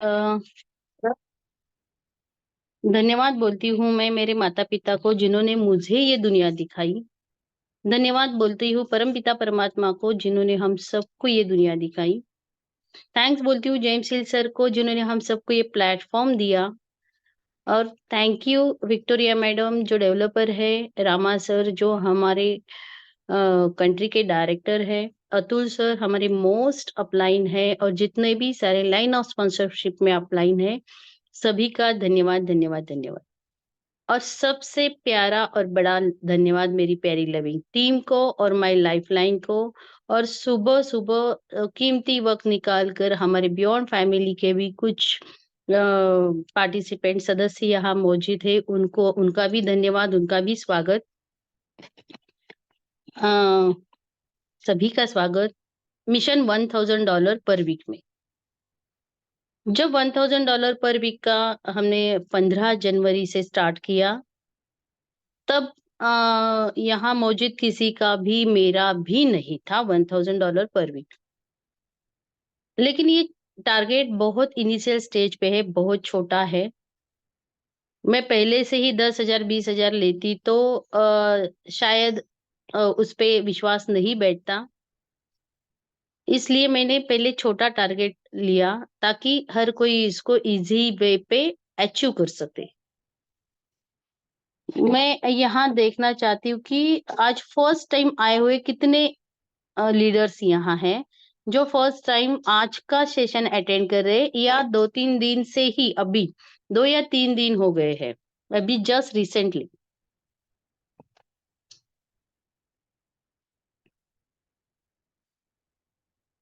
अ, धन्यवाद बोलती हूँ मैं मेरे माता-पिता को जिन्होंने मुझे ये दुनिया दिखाई। धन्यवाद बोलती हूँ परमपिता परमात्मा को जिन्होंने हम सबको ये दुनिया दिखाई। थैंक्स बोलती हूँ जेम्स हिल सर को जिन्होंने हम सबको ये प्लेटफ़ॉर्म दिया और थैंक यू विक्टोरिया मैडम जो डेवलपर है, रामा सर जो हमारे कंट्री के डायरेक्टर है, अतुल सर हमारे मोस्ट अपलाइन है और जितने भी सारे लाइन ऑफ स्पॉन्सरशिप में अपलाइन है, सभी का धन्यवाद, धन्यवाद, धन्यवाद। और सबसे प्यारा और बड़ा धन्यवाद मेरी प्यारी लविंग टीम को और माय लाइफलाइन को और सुबह-सुबह कीमती वक़्त निकाल कर हमारे बियॉन्ड फैमिली के भी कुछ पार्टिसिपेंट सदस्य यहाँ मौजूद हैं, उनको उनका भी धन्यवाद, उनका भी स्वागत। अ, सभी का स्वागत मिशन $1000 पर वीक में। जब $1000 पर वीक का हमने 15 जनवरी से स्टार्ट किया तब यहाँ मौजूद किसी का भी मेरा भी नहीं था $1000 पर वीक। लेकिन ये टारगेट बहुत इनिशियल स्टेज पे है, बहुत छोटा है। मैं पहले से ही 10,000 20,000 लेती तो शायद उस पे विश्वास नहीं बैठता। इसलिए मैंने पहले छोटा टारगेट लिया ताकि हर कोई इसको ईज़ी वे पे अचीव कर सके। मैं यहाँ देखना चाहती हूँ कि आज फर्स्ट टाइम आए हुए कितने लीडर्स यहाँ हैं, जो फर्स्ट टाइम आज का सेशन अटेंड कर रहे हैं या 2-3 दिन से ही अभी 2 या 3 दिन हो गए हैं, अभी जस्ट रिसेंटली।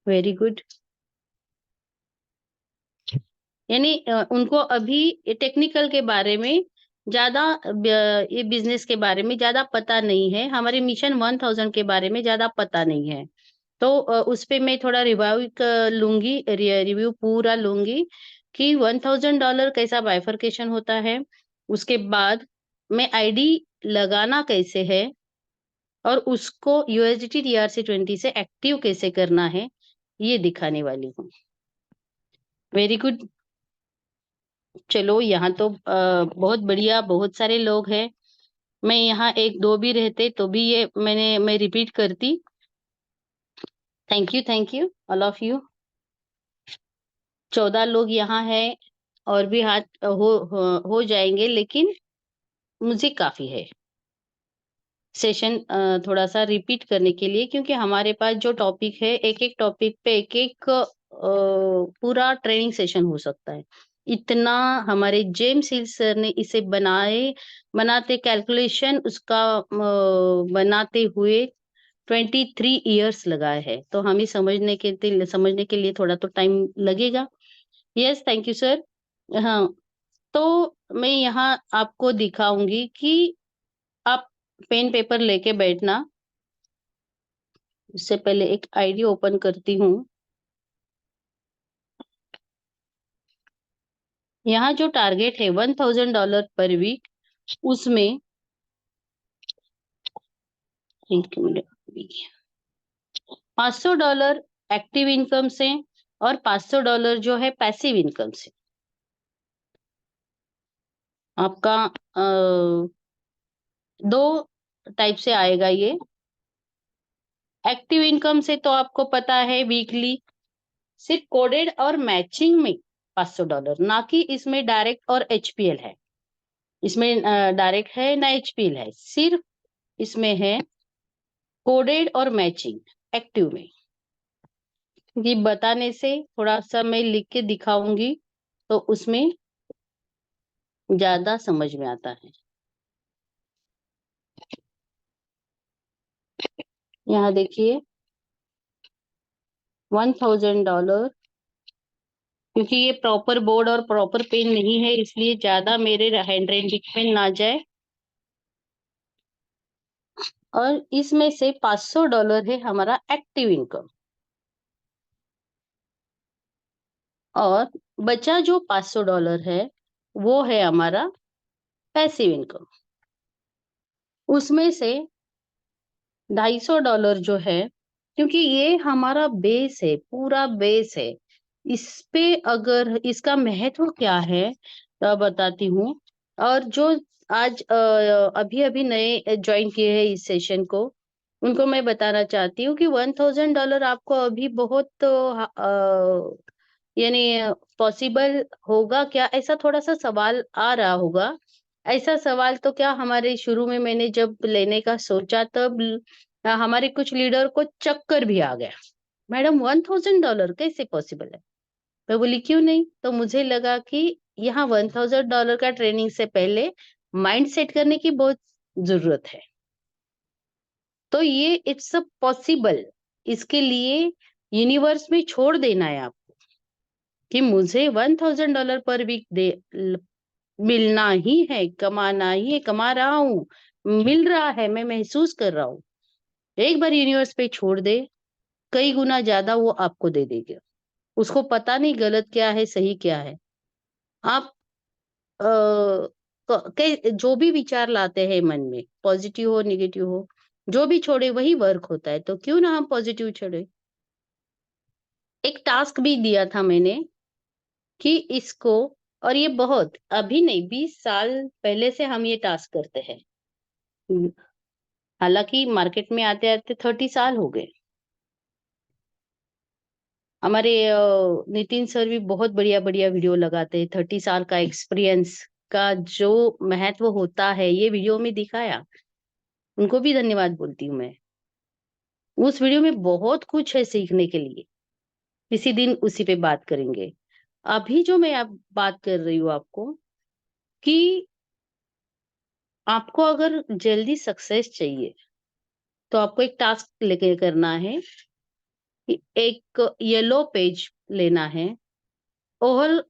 Very good. यानी उनको अभी ये टेक्निकल के बारे में ज़्यादा ये बिज़नेस के बारे में ज़्यादा पता नहीं है, हमारे मिशन 1000 के बारे में ज़्यादा पता नहीं है। तो उस पे मैं थोड़ा लूँगी रिव्यू पूरा लूँगी कि $1000 कैसा बाइफरकेशन होता है, उसके बाद मैं आईडी लगाना कैसे है और उसको यूएसडीटी टीआरसी-20 से एक्टिव कैसे करना है, ये दिखाने वाली हूँ। Very good. चलो यहाँ तो बहुत बढ़िया, बहुत सारे लोग हैं। मैं यहाँ 1-2 भी रहते तो भी ये मैं रिपीट करती। Thank you all of you. 14 लोग यहाँ हैं और भी हाथ हो जाएँगे लेकिन मुझे काफ़ी है। सेशन थोड़ा-सा रिपीट करने के लिए क्योंकि हमारे पास जो टॉपिक है, एक-एक टॉपिक पे एक-एक पूरा ट्रेनिंग सेशन हो सकता है। इतना हमारे जेम्स हिल सर ने इसे बनाते कैलकुलेशन उसका बनाते हुए 23 इयर्स लगाए हैं। तो हमें समझने के लिए थोड़ा तो टाइम लगेगा। Yes, thank you sir. हाँ, तो मैं यहाँ आपको दिखाऊँगी कि आप पेन पेपर लेके बैठना। उससे पहले एक आईडी ओपन करती हूँ। यहाँ जो टारगेट है $1000 पर वीक उसमें 1 मिनट $500 एक्टिव इनकम से और $500 जो है पैसिव इनकम से। आपका 2 टाइप से आएगा ये। एक्टिव इनकम से तो आपको पता है वीकली सिर्फ कोडेड और मैचिंग में $500 ना कि इसमें डायरेक्ट और एचपीएल है। इसमें डायरेक्ट है ना एचपीएल है। सिर्फ इसमें है कोडेड और मैचिंग एक्टिव में। ये बताने से थोड़ा-सा मैं लिख के दिखाऊँगी तो उसमें ज़्यादा समझ में आता है। यहाँ देखिए $1000 क्योंकि ये प्रॉपर बोर्ड और प्रॉपर पेन नहीं है इसलिए ज़्यादा मेरे हैंड राइटिंग में ना जाए। और इसमें से $500 है हमारा एक्टिव इनकम और बचा जो $500 है, वो है हमारा पैसिव इनकम। उसमें से $250 जो है क्योंकि ये हमारा बेस है, पूरा बेस है। इस पे अगर इसका महत्व क्या है बताती हूँ। और जो आज अभी अभी नए ज्वाइन किए हैं इस सेशन को, उनको मैं बताना चाहती हूँ कि $1000 आपको अभी बहुत यानी पॉसिबल होगा क्या, ऐसा थोड़ा सा सवाल आ रहा होगा। ऐसा सवाल तो क्या, हमारे शुरू में मैंने जब लेने का सोचा तब हमारे कुछ लीडर को चक्कर भी आ गया। मैडम $1000 कैसे पॉसिबल है? मैं बोली क्यों नहीं? तो मुझे लगा कि यहाँ $1000 का ट्रेनिंग से पहले माइंड सेट करने की बहुत जरूरत है। तो ये इट्स अ पॉसिबल, इसके लिए यूनिवर्स में छोड़ देना है आपको कि मुझे $1000 पर वीक मिलना ही है, कमाना ही है, कमा रहा हूँ, मिल रहा है, मैं महसूस कर रहा हूँ। एक बार यूनिवर्स पे छोड़ दे, कई गुना ज्यादा वो आपको दे देगा। उसको पता नहीं गलत क्या है, सही क्या है। आप जो भी विचार लाते हैं मन में, पॉजिटिव हो निगेटिव हो, जो भी छोड़े वही वर्क होता है। तो क्यों ना हम पॉजिटिव छोड़े। एक टास्क भी दिया था मैंने कि इसको, और ये बहुत अभी नहीं, 20 साल पहले से हम ये टास्क करते हैं। हम्म, हालांकि मार्केट में आते आते 30 साल हो गए। हमारे नितिन सर भी बहुत बढ़िया बढ़िया वीडियो लगाते हैं। 30 साल का एक्सपीरियंस का जो महत्व होता है, ये वीडियो में दिखाया। उनको भी धन्यवाद बोलती हूँ मैं। उस वीडियो में बहुत कुछ है सीखने के लिए। किसी दिन उसी पे बात करेंगे। अभी जो मैं आप बात कर रही हूँ आपको, कि आपको अगर जल्दी सक्सेस चाहिए तो आपको एक टास्क लेके करना है कि एक येलो पेज लेना है, ओवल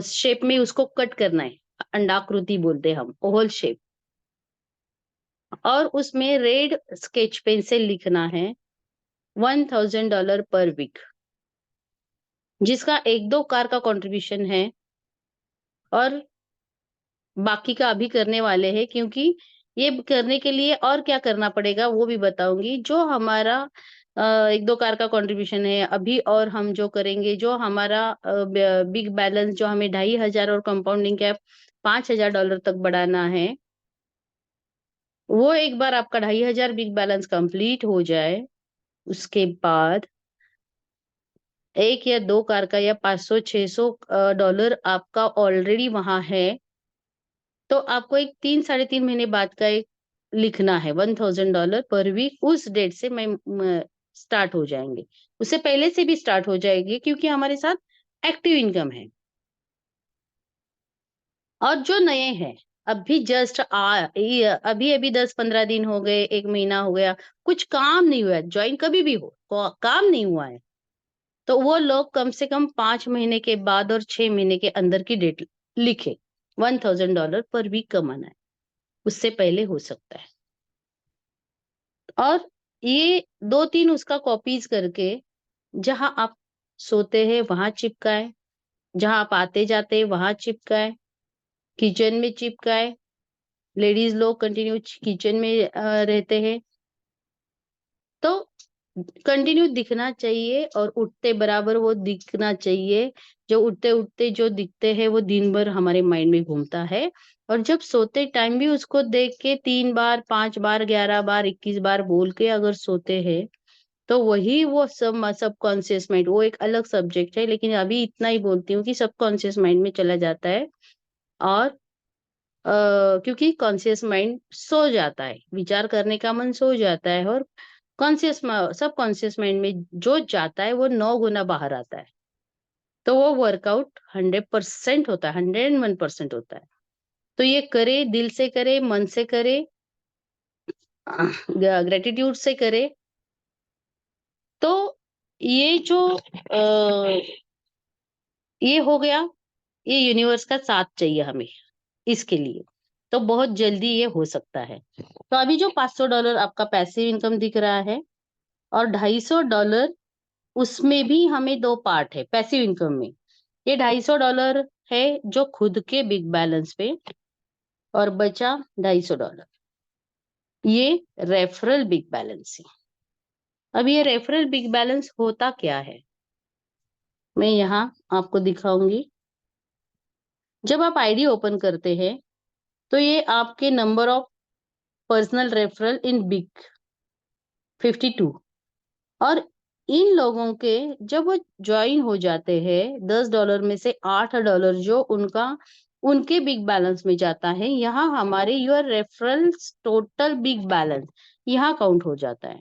शेप में उसको कट करना है। अंडाकृति बोलते हैं हम, ओवल शेप। और उसमें रेड स्केच पेन से लिखना है $1000 पर वीक, जिसका एक दो कार का कंट्रीब्यूशन है। और बाकी का अभी करने वाले हैं, क्योंकि ये करने के लिए और क्या करना पड़ेगा वो भी बताऊंगी। जो हमारा एक दो कार का कंट्रीब्यूशन है अभी, और हम जो करेंगे, जो हमारा बिग बैलेंस जो हमें 2500 और कंपाउंडिंग कैप $5000 तक बढ़ाना है, वो एक बार आपका 2500 बिग बैलेंस कंप्लीट हो जाए, उसके बाद एक या दो कार का या 500-600 डॉलर आपका ऑलरेडी वहां है, तो आपको एक 3 साढ़े 3 महीने बाद का एक लिखना है $1000 पर वीक। उस डेट से मैं स्टार्ट हो जाएंगे, उससे पहले से भी स्टार्ट हो जाएगी, क्योंकि हमारे साथ एक्टिव इनकम है। और जो नए हैं, अभी जस्ट अभी अभी 10-15 दिन हो गए, एक महीना हो गया, कुछ काम नहीं हुआ, ज्वाइन कभी भी हो, काम नहीं हुआ है, तो वो लोग कम से कम 5 महीने के बाद और 6 महीने के अंदर की डेट लिखे। $1000 पर वीक कमाना है, उससे पहले हो सकता है। और ये दो तीन उसका कॉपीज करके, जहां आप सोते हैं वहां चिपकाए, जहां आप आते जाते हैं वहां चिपकाए, किचन में चिपकाए। लेडीज लोग कंटिन्यू किचन में रहते हैं, तो कंटिन्यू दिखना चाहिए, और उठते बराबर वो दिखना चाहिए। जो उठते उठते जो दिखते हैं वो दिन भर हमारे माइंड में घूमता है। और जब सोते टाइम भी उसको देख के 3 बार 5 बार 11 बार 21 बार बोल के अगर सोते हैं, तो वही वो सब कॉन्शियस माइंड, वो एक अलग सब्जेक्ट है, लेकिन अभी इतना ही बोलती हूँ कि सब कॉन्शियस माइंड में चला जाता है। और क्योंकि कॉन्शियस माइंड सो जाता है, विचार करने का मन सो जाता है, और कॉन्शियस सब कॉन्शियस माइंड में जो जाता है वो 9 गुना बाहर आता है। तो वो वर्कआउट 100% होता है, 101% होता है। तो ये करे, दिल से करे, मन से करे, ग्रेटिट्यूड से करे। तो ये जो ये हो गया, ये यूनिवर्स का साथ चाहिए हमें इसके लिए। तो बहुत जल्दी ये हो सकता है। तो अभी जो $500 आपका पैसिव इनकम दिख रहा है, और $250, उसमें भी हमें दो पार्ट है पैसिव इनकम में। ये $250 है जो खुद के बिग बैलेंस पे, और बचा $250, ये रेफरल बिग बैलेंस है। अब ये रेफरल बिग बैलेंस होता क्या है? मैं यहाँ आपको दिखाऊंगी। जब आप आईडी ओपन करते हैं तो ये आपके number of personal referral in big 52, और इन लोगों के जब वो ज्वाइन हो जाते हैं, $10 में से $8 जो उनके बिग बैलेंस में जाता है, यहाँ हमारे your referrals total big balance यहाँ काउंट हो जाता है।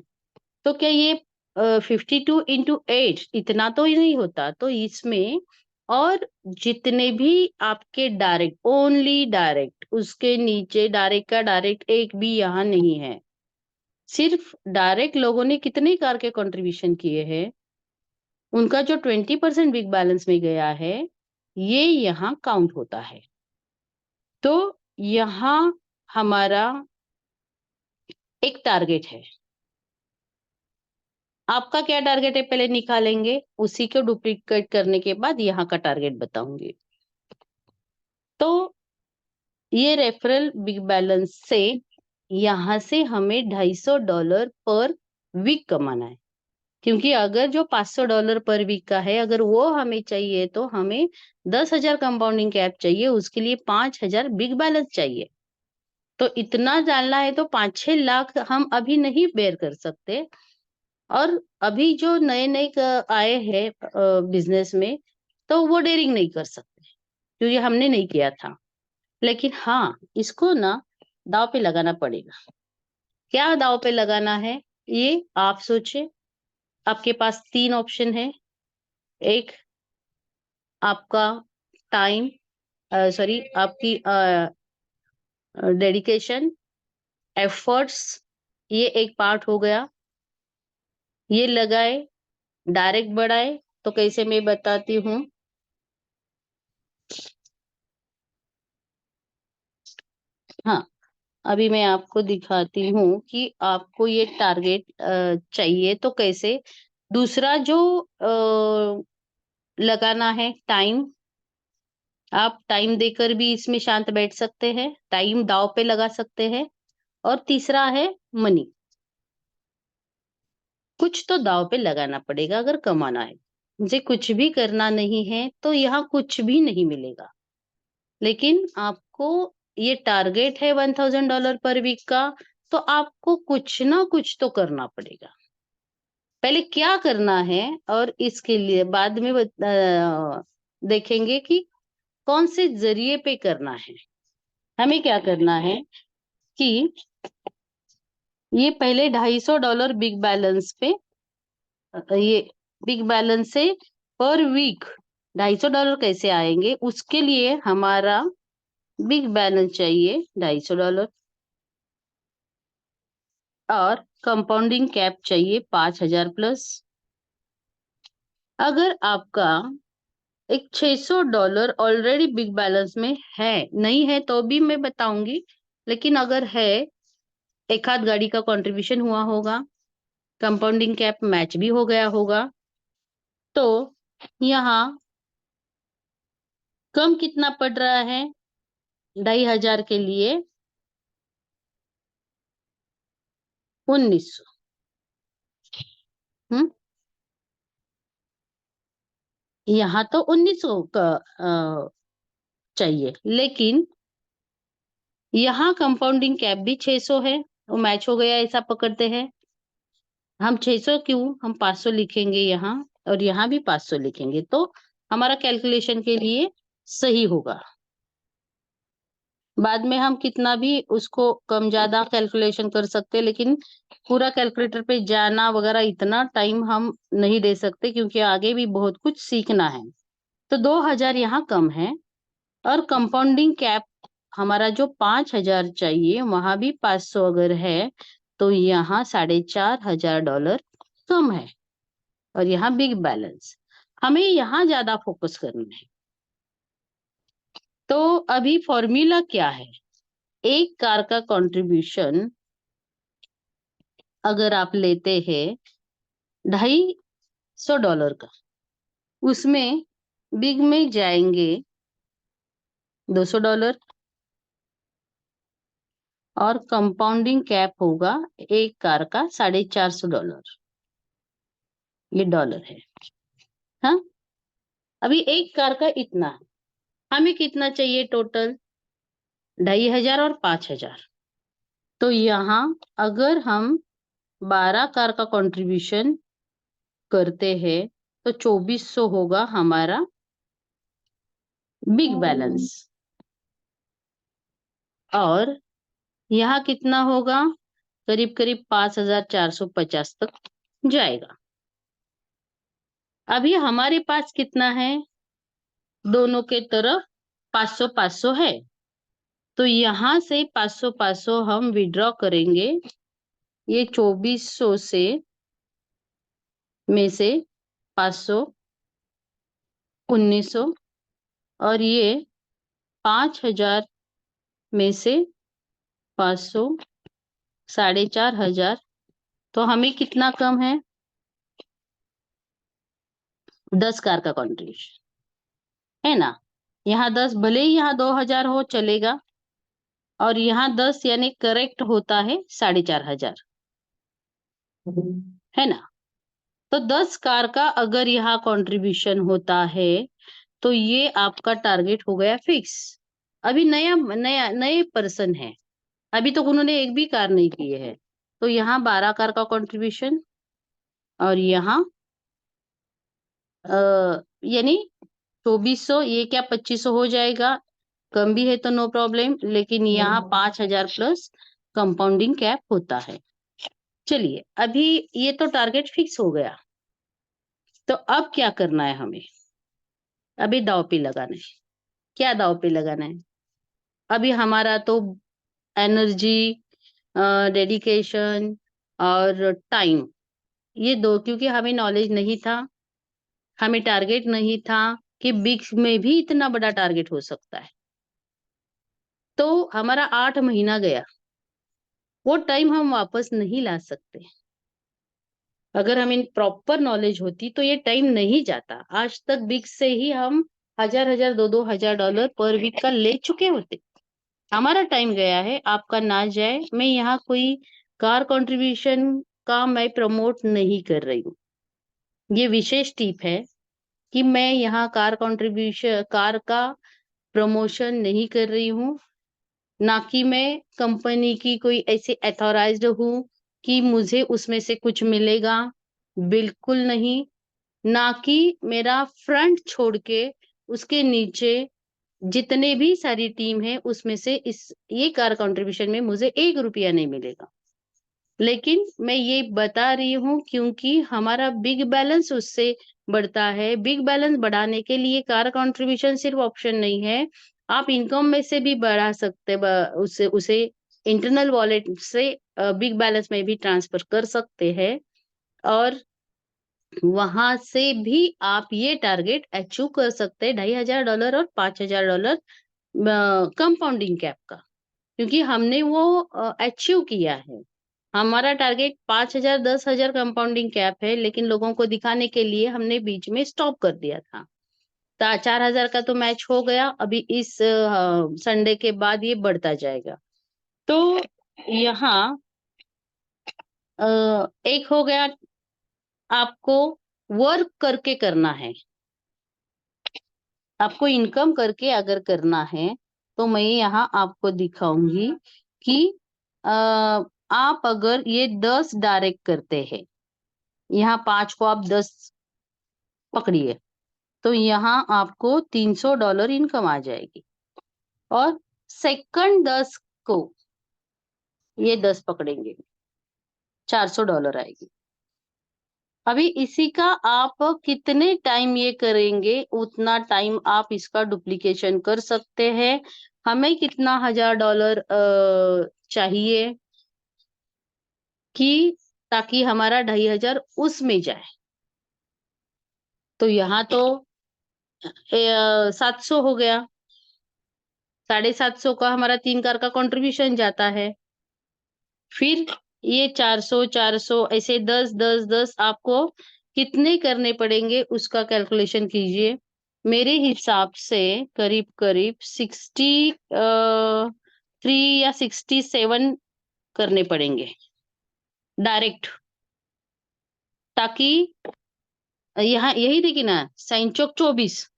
तो क्या ये 52 into 8 इतना तो ही नहीं होता, तो इसमें और जितने भी आपके डायरेक्ट, ओनली डायरेक्ट, उसके नीचे डायरेक्ट का डायरेक्ट एक भी यहाँ नहीं है। सिर्फ डायरेक्ट लोगों ने कितने कार के कंट्रीब्यूशन किए हैं, उनका जो 20% बिग बैलेंस में गया है, ये यहाँ काउंट होता है। तो यहाँ हमारा एक टारगेट है। आपका क्या टारगेट है पहले निकालेंगे, उसी को डुप्लीकेट करने के बाद यहाँ का टारगेट बताऊंगी। तो ये रेफरल बिग बैलेंस से यहाँ से हमें $250 पर वीक कमाना है, क्योंकि अगर जो $500 पर वीक का है, अगर वो हमें चाहिए तो हमें 10,000 कंपाउंडिंग कैप चाहिए, उसके लिए 5,000 बिग बैलेंस चाहिए। तो इतना डालना है तो 5-6 लाख हम अभी नहीं बेयर कर सकते। और अभी जो नए नए आए हैं बिजनेस में, तो वो डेयरिंग नहीं कर सकते क्योंकि हमने नहीं किया था। लेकिन हाँ, इसको ना दाव पे लगाना पड़ेगा। क्या दाव पे लगाना है, ये आप सोचे। आपके पास 3 ऑप्शन है। एक, आपका टाइम, सॉरी, आपकी डेडिकेशन, एफर्ट्स, ये एक पार्ट हो गया, ये लगाए, डायरेक्ट बढ़ाए। तो कैसे, मैं बताती हूँ। हाँ, अभी मैं आपको दिखाती हूँ कि आपको ये टारगेट चाहिए तो कैसे। दूसरा जो लगाना है, टाइम। आप टाइम देकर भी इसमें शांत बैठ सकते हैं, टाइम दांव पे लगा सकते हैं। और तीसरा है मनी। कुछ तो दांव पे लगाना पड़ेगा अगर कमाना है। मुझे कुछ भी करना नहीं है तो यहाँ कुछ भी नहीं मिलेगा। लेकिन आपको ये टारगेट है $1,000 पर वीक का, तो आपको कुछ ना कुछ तो करना पड़ेगा। पहले क्या करना है, और इसके लिए बाद में देखेंगे कि कौन से जरिए पे करना है। हमें क्या करना है कि ये पहले $250 बिग बैलेंस पे, ये बिग बैलेंस से पर वीक $250 कैसे आएंगे, उसके लिए हमारा बिग बैलेंस चाहिए $250, और कंपाउंडिंग कैप चाहिए 5,000 प्लस। अगर आपका एक $600 ऑलरेडी बिग बैलेंस में है, नहीं है तो भी मैं बताऊंगी, लेकिन अगर है, एक आध गाड़ी का कंट्रीब्यूशन हुआ होगा, कंपाउंडिंग कैप मैच भी हो गया होगा, तो यहाँ कम कितना पड़ रहा है 2,500 के लिए? 1,900। हम्म, यहाँ तो 1,900 का चाहिए, लेकिन यहाँ कंपाउंडिंग कैप भी 600 है, वो मैच हो गया ऐसा पकड़ते हैं। हम 600 क्यों, हम 500 लिखेंगे यहाँ, और यहाँ भी 500 लिखेंगे, तो हमारा कैलकुलेशन के लिए सही होगा। बाद में हम कितना भी उसको कम ज्यादा कैलकुलेशन कर सकते हैं, लेकिन पूरा कैलकुलेटर पे जाना वगैरह इतना टाइम हम नहीं दे सकते, क्योंकि आगे भी बहुत कुछ सीखना है। तो 2,000 यहाँ कम है, और कंपाउंडिंग कैप हमारा जो 5,000 चाहिए, वहां भी 500 अगर है, तो यहाँ $4,500 कम है। और यहाँ बिग बैलेंस, हमें यहाँ ज्यादा फोकस करना है। तो अभी फॉर्मूला क्या है, एक कार का कंट्रीब्यूशन अगर आप लेते हैं $250 का, उसमें बिग में जाएंगे $200, और कंपाउंडिंग कैप होगा एक कार का $450। ये डॉलर है। हाँ, अभी एक कार का इतना है, हमें कितना चाहिए टोटल? 2500 और 5000। तो यहाँ अगर हम 12 कार का कंट्रीब्यूशन करते हैं तो 2400 होगा हमारा बिग बैलेंस। और यहाँ कितना होगा? करीब करीब 5450 तक जाएगा। अभी हमारे पास कितना है? दोनों के तरफ 500 500 है। तो यहाँ से 500 500 हम विड्रॉ करेंगे। ये 2400 से में से 500 1900 और ये 5000 में से 500 4500। तो हमें कितना कम है? 10 कार का कंट्रीब्यूशन है ना। यहाँ 10, भले ही यहाँ 2000 हो चलेगा, और यहाँ 10 यानी करेक्ट होता है 4500, है ना। तो 10 कार का अगर यहाँ कंट्रीब्यूशन होता है तो ये आपका टारगेट हो गया फिक्स। अभी नया नया नए पर्सन है, अभी तो उन्होंने एक भी कार नहीं की है। तो यहाँ 12 कार का कंट्रीब्यूशन और यहाँ यानी 2400, ये क्या 2500 हो जाएगा, कम भी है तो नो प्रॉब्लम, लेकिन यहाँ 5000 प्लस कंपाउंडिंग कैप होता है। चलिए, अभी ये तो टारगेट फिक्स हो गया। तो अब क्या करना है हमें? अभी दांव पे लगाना है। क्या दांव पे लगाना है? अभी हमारा तो एनर्जी, डेडिकेशन और टाइम, ये दो, क्योंकि हमें नॉलेज नहीं था, हमें टारगेट नहीं था कि बिग्स में भी इतना बड़ा टारगेट हो सकता है। तो हमारा 8 महीना गया, वो टाइम हम वापस नहीं ला सकते। अगर हमें प्रॉपर नॉलेज होती तो ये टाइम नहीं जाता। आज तक बिग्स से ही हम हजार हजार दो हजार डॉलर पर वीक का ले चुके होते। हमारा टाइम गया है, आपका ना जाए। मैं यहाँ कोई कार कंट्रीब्यूशन का मैं प्रमोट नहीं कर रही हूँ। ये विशेष टिप है कि मैं यहाँ कार का प्रमोशन नहीं कर रही हूँ। ना कि मैं कंपनी की कोई ऐसे अथॉराइज्ड हूँ कि मुझे उसमें से कुछ मिलेगा, बिल्कुल नहीं। ना कि मेरा फ्रंट छोड़ के उसके नीचे जितने भी सारी टीम है उसमें से ये कार कंट्रीब्यूशन में मुझे 1 रुपया नहीं मिलेगा। लेकिन मैं ये बता रही हूँ क्योंकि हमारा बिग बैलेंस उससे बढ़ता है। बिग बैलेंस बढ़ाने के लिए कार कंट्रीब्यूशन सिर्फ ऑप्शन नहीं है, आप इनकम में से भी बढ़ा सकते, उसे उसे इंटरनल वॉलेट से बिग बैलेंस में भी ट्रांसफर कर सकते हैं, और वहां से भी आप ये टारगेट अचीव कर सकते हैं, $2500 और $5000 कंपाउंडिंग कैप का, क्योंकि हमने वो अचीव किया है। हमारा टारगेट 5000 10,000 कंपाउंडिंग कैप है, लेकिन लोगों को दिखाने के लिए हमने बीच में स्टॉप कर दिया था। 4000 का तो मैच हो गया, अभी इस संडे के बाद ये बढ़ता जाएगा। तो यहाँ एक हो गया, आपको वर्क करके करना है। आपको इनकम करके अगर करना है तो मैं यहाँ आपको दिखाऊंगी कि आप अगर ये 10 डायरेक्ट करते हैं, यहाँ 5 को आप 10 पकड़िए, तो यहाँ आपको $300 इनकम आ जाएगी। और सेकंड 10 को ये 10 पकड़ेंगे, $400 आएगी। अभी इसी का आप कितने टाइम ये करेंगे, उतना टाइम आप इसका डुप्लीकेशन कर सकते हैं। हमें कितना $1000 चाहिए कि ताकि हमारा 2500 उसमें जाए। तो यहाँ तो 700 हो गया, 750 का हमारा 3 कार का कंट्रीब्यूशन जाता है। फिर ये 400 400 ऐसे 10 10 10 आपको कितने करने पड़ेंगे उसका कैलकुलेशन कीजिए। मेरे हिसाब से करीब करीब 63 या 67 करने पड़ेंगे डायरेक्ट, ताकि यहाँ यही देखिए ना, 7 चौक 24,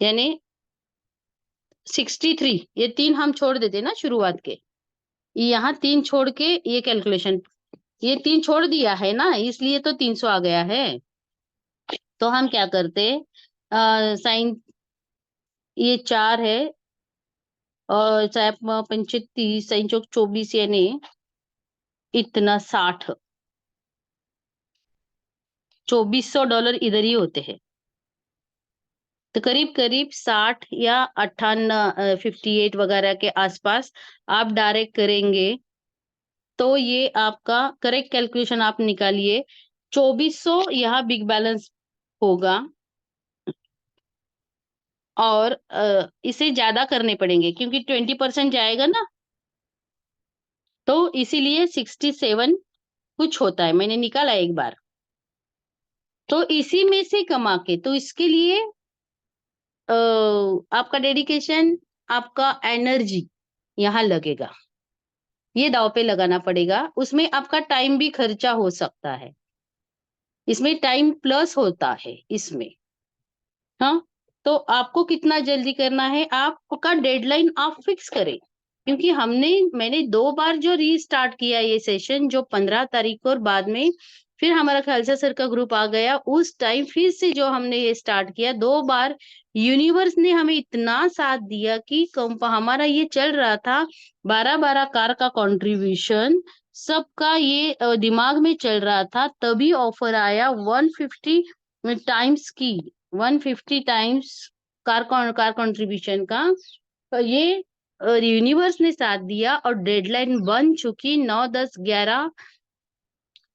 यानी 63, ये 3 हम छोड़ देते ना शुरुआत के, यहाँ 3 छोड़ के ये कैलकुलेशन, ये 3 छोड़ दिया है ना, इसलिए तो 300 आ गया है। तो हम क्या करते, साइन ये 4 है और साइप 35 साइन चौक 24 यानी इतना 60, $2400 इधर ही होते हैं। तो करीब करीब 60 या 58 58 वगैरह के आसपास आप डायरेक्ट करेंगे तो ये आपका करेक्ट कैलकुलेशन आप निकालिए। 2400 यहाँ बिग बैलेंस होगा और इसे ज्यादा करने पड़ेंगे क्योंकि 20% जाएगा ना, तो इसीलिए 67 कुछ होता है, मैंने निकाला एक बार। तो इसी में से कमा के, तो इसके लिए आपका डेडिकेशन, आपका एनर्जी यहाँ लगेगा, ये दांव पे लगाना पड़ेगा। उसमें आपका टाइम भी खर्चा हो सकता है, इसमें टाइम प्लस होता है इसमें। हाँ, तो आपको कितना जल्दी करना है, आपका डेडलाइन आप फिक्स करें, क्योंकि मैंने 2 बार जो रीस्टार्ट किया ये सेशन, जो 15 तारीख को और बाद में फिर हमारा खालसा सर का ग्रुप आ गया, उस टाइम फिर से जो हमने ये स्टार्ट किया 2 बार, यूनिवर्स ने हमें इतना साथ दिया कि हमारा ये चल रहा था 12-12 कार का कंट्रीब्यूशन, सबका ये दिमाग में चल रहा था, तभी ऑफर आया 150 टाइम्स की, 150 टाइम्स कार कंट्रीब्यूशन का। तो ये यूनिवर्स ने साथ दिया और डेडलाइन बन चुकी 9, 10, 11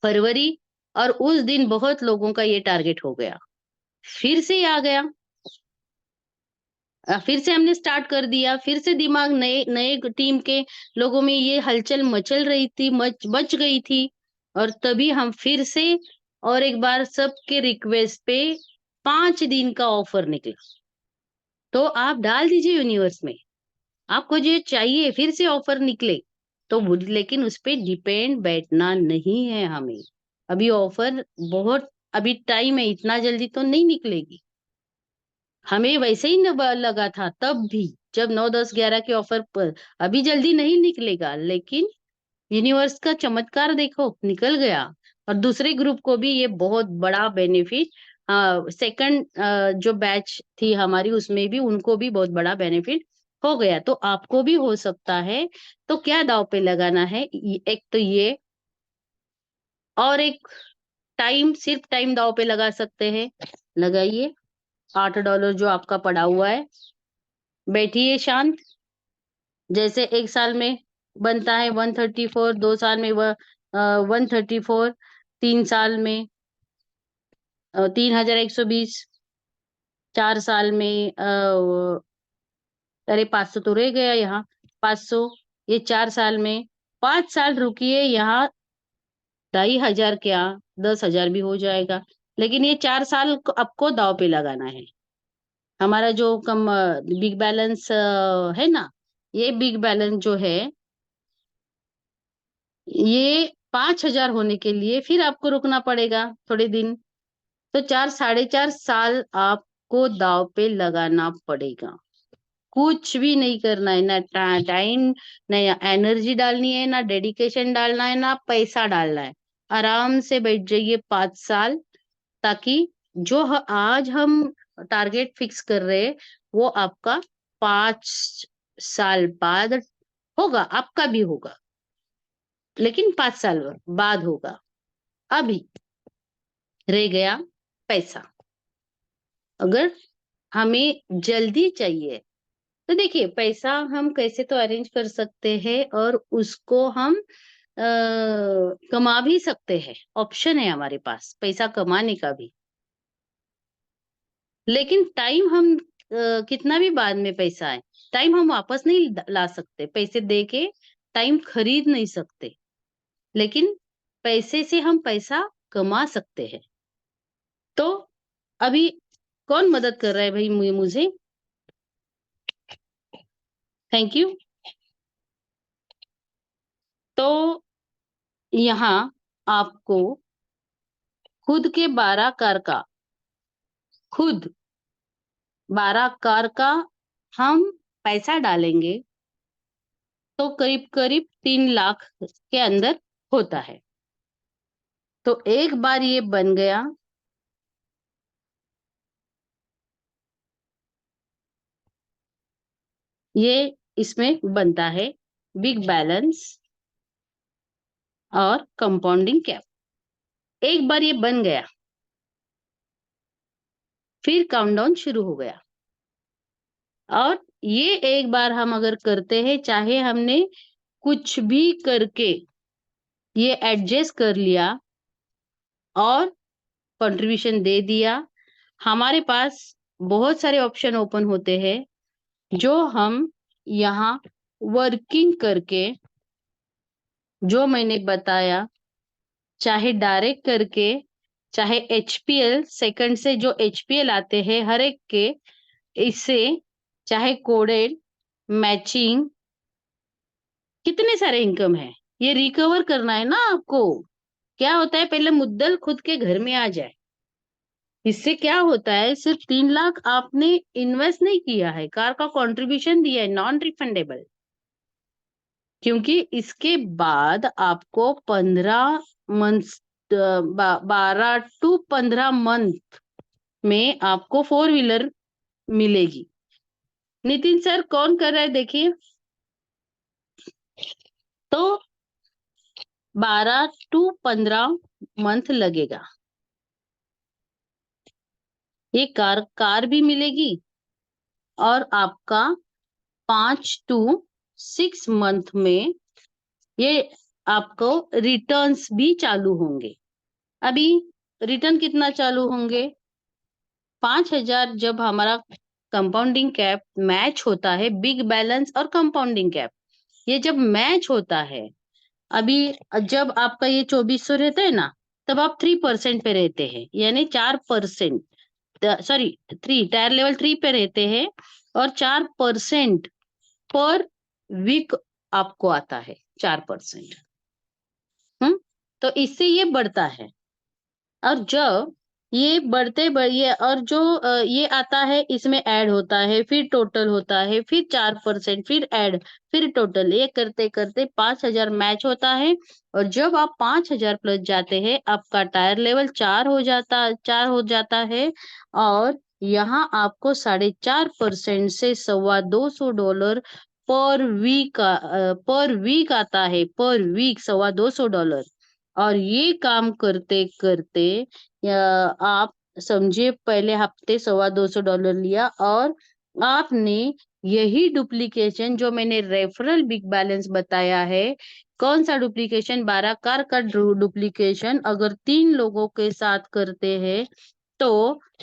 फरवरी, और उस दिन बहुत लोगों का ये टारगेट हो गया, फिर से आ गया। फिर से हमने स्टार्ट कर दिया, फिर से दिमाग नए नए टीम के लोगों में ये हलचल मचल रही थी, मच गई थी, और तभी हम फिर से और एक बार सबके रिक्वेस्ट पे 5 दिन का ऑफर निकला। तो आप डाल दीजिए यूनिवर्स में, आपको जो चाहिए फिर से ऑफर निकले तो लेकिन उस पे डिपेंड बैठना नहीं है हमें। अभी ऑफर बहुत, अभी टाइम है, इतना जल्दी तो नहीं निकलेगी। हमें वैसे ही लगा था तब भी, जब 9, 10, 11 के ऑफर पर, अभी जल्दी नहीं निकलेगा, लेकिन यूनिवर्स का चमत्कार देखो निकल गया। और दूसरे ग्रुप को भी ये बहुत बड़ा बेनिफिट, सेकंड जो बैच थी हमारी उसमें भी उनको भी बहुत बड़ा बेनिफिट हो गया, तो आपको भी हो सकता है। तो क्या दाव पे लगाना है, एक तो ये, और एक टाइम, सिर्फ टाइम दाव पे लगा सकते हैं, लगाइए $8 जो आपका पड़ा हुआ है, बैठिए शांत, जैसे 1 साल में बनता है 134, 2 साल में वह 134, 3 साल में 3120, 4 साल में अरे 500 तो रह गया यहाँ, 500, ये 4 साल में, 5 साल रुकिए यहाँ, 2500 क्या 10,000 भी हो जाएगा, लेकिन ये 4 साल आपको दाव पे लगाना है। हमारा जो बिग बैलेंस है ना, ये बिग बैलेंस जो है, ये 5,000 होने के लिए फिर आपको रुकना पड़ेगा थोड़े दिन, तो 4, 4.5 साल आपको दाव पे लगाना पड़ेगा। कुछ भी नहीं करना है, ना टाइम, ना एनर्जी डालनी है, ना डेडिकेशन डालना है, ना पैसा डालना है। आराम से बैठ जाइए 5 साल, ताकि जो आज हम टारगेट फिक्स कर रहे हैं वो आपका 5 साल बाद होगा, आपका भी होगा, लेकिन 5 साल बाद होगा। अभी रह गया पैसा, अगर हमें जल्दी चाहिए तो देखिए पैसा हम कैसे तो अरेंज कर सकते हैं, और उसको हम कमा भी सकते हैं, ऑप्शन है हमारे पास पैसा कमाने का भी। लेकिन टाइम हम कितना भी बाद में पैसा आए, टाइम हम वापस नहीं ला सकते, पैसे दे के टाइम खरीद नहीं सकते, लेकिन पैसे से हम पैसा कमा सकते हैं। तो अभी कौन मदद कर रहा है भाई मुझे, थैंक यू। तो यहाँ आपको खुद के 12 कार का, खुद 12 कार का हम पैसा डालेंगे तो करीब करीब 3 लाख के अंदर होता है। तो एक बार ये बन गया, ये इसमें बनता है बिग बैलेंस और कंपाउंडिंग कैप। एक बार ये बन गया, फिर काउंटडाउन शुरू हो गया। और ये एक बार हम अगर करते हैं, चाहे हमने कुछ भी करके ये एडजस्ट कर लिया और कंट्रीब्यूशन दे दिया, हमारे पास बहुत सारे ऑप्शन ओपन होते हैं जो हम यहाँ वर्किंग करके, जो मैंने बताया, चाहे डायरेक्ट करके, चाहे एचपीएल सेकंड से जो एचपीएल आते हैं हर एक के, इससे चाहे कोडेड, मैचिंग, कितने सारे इनकम है। ये रिकवर करना है ना आपको। क्या होता है, पहले मुद्दल खुद के घर में आ जाए। इससे क्या होता है, सिर्फ 3 लाख आपने इन्वेस्ट नहीं किया है, कार का कंट्रीब्यूशन दिया है, नॉन रिफंडेबल। क्योंकि इसके बाद आपको 15 मंथ, 12 to 15 मंथ में आपको 4 व्हीलर मिलेगी। नितिन सर कौन कर रहा है देखिए। तो 12 to 15 मंथ लगेगा, ये कार भी मिलेगी और आपका 5 to 6 मंथ में ये आपको रिटर्न्स भी चालू होंगे। अभी रिटर्न कितना चालू होंगे, 5,000 जब हमारा कंपाउंडिंग कैप मैच होता है, बिग बैलेंस और कंपाउंडिंग कैप ये जब मैच होता है, अभी जब आपका ये 2400 रहता है ना, तब आप 3% पे रहते हैं, यानी 4%, सॉरी 3 टायर लेवल 3 पे रहते हैं और 4% पर वीक आपको आता है, 4%। तो इससे ये बढ़ता है। और जब ये ये और जो ये आता है, इसमें ऐड होता है, फिर टोटल होता है, फिर 4%, फिर ऐड, फिर टोटल, ये करते करते 5,000 मैच होता है। और जब आप 5,000 प्लस जाते हैं, आपका टायर लेवल 4 हो जाता है। और यहाँ आपको 4.5% से $225 पर वीक आता है, पर वीक $225। और ये काम करते करते आप समझिए, पहले हफ्ते $225 लिया और आपने यही डुप्लीकेशन जो मैंने रेफरल बिग बैलेंस बताया है, कौन सा डुप्लीकेशन, 12 कार का डुप्लीकेशन अगर 3 लोगों के साथ करते हैं तो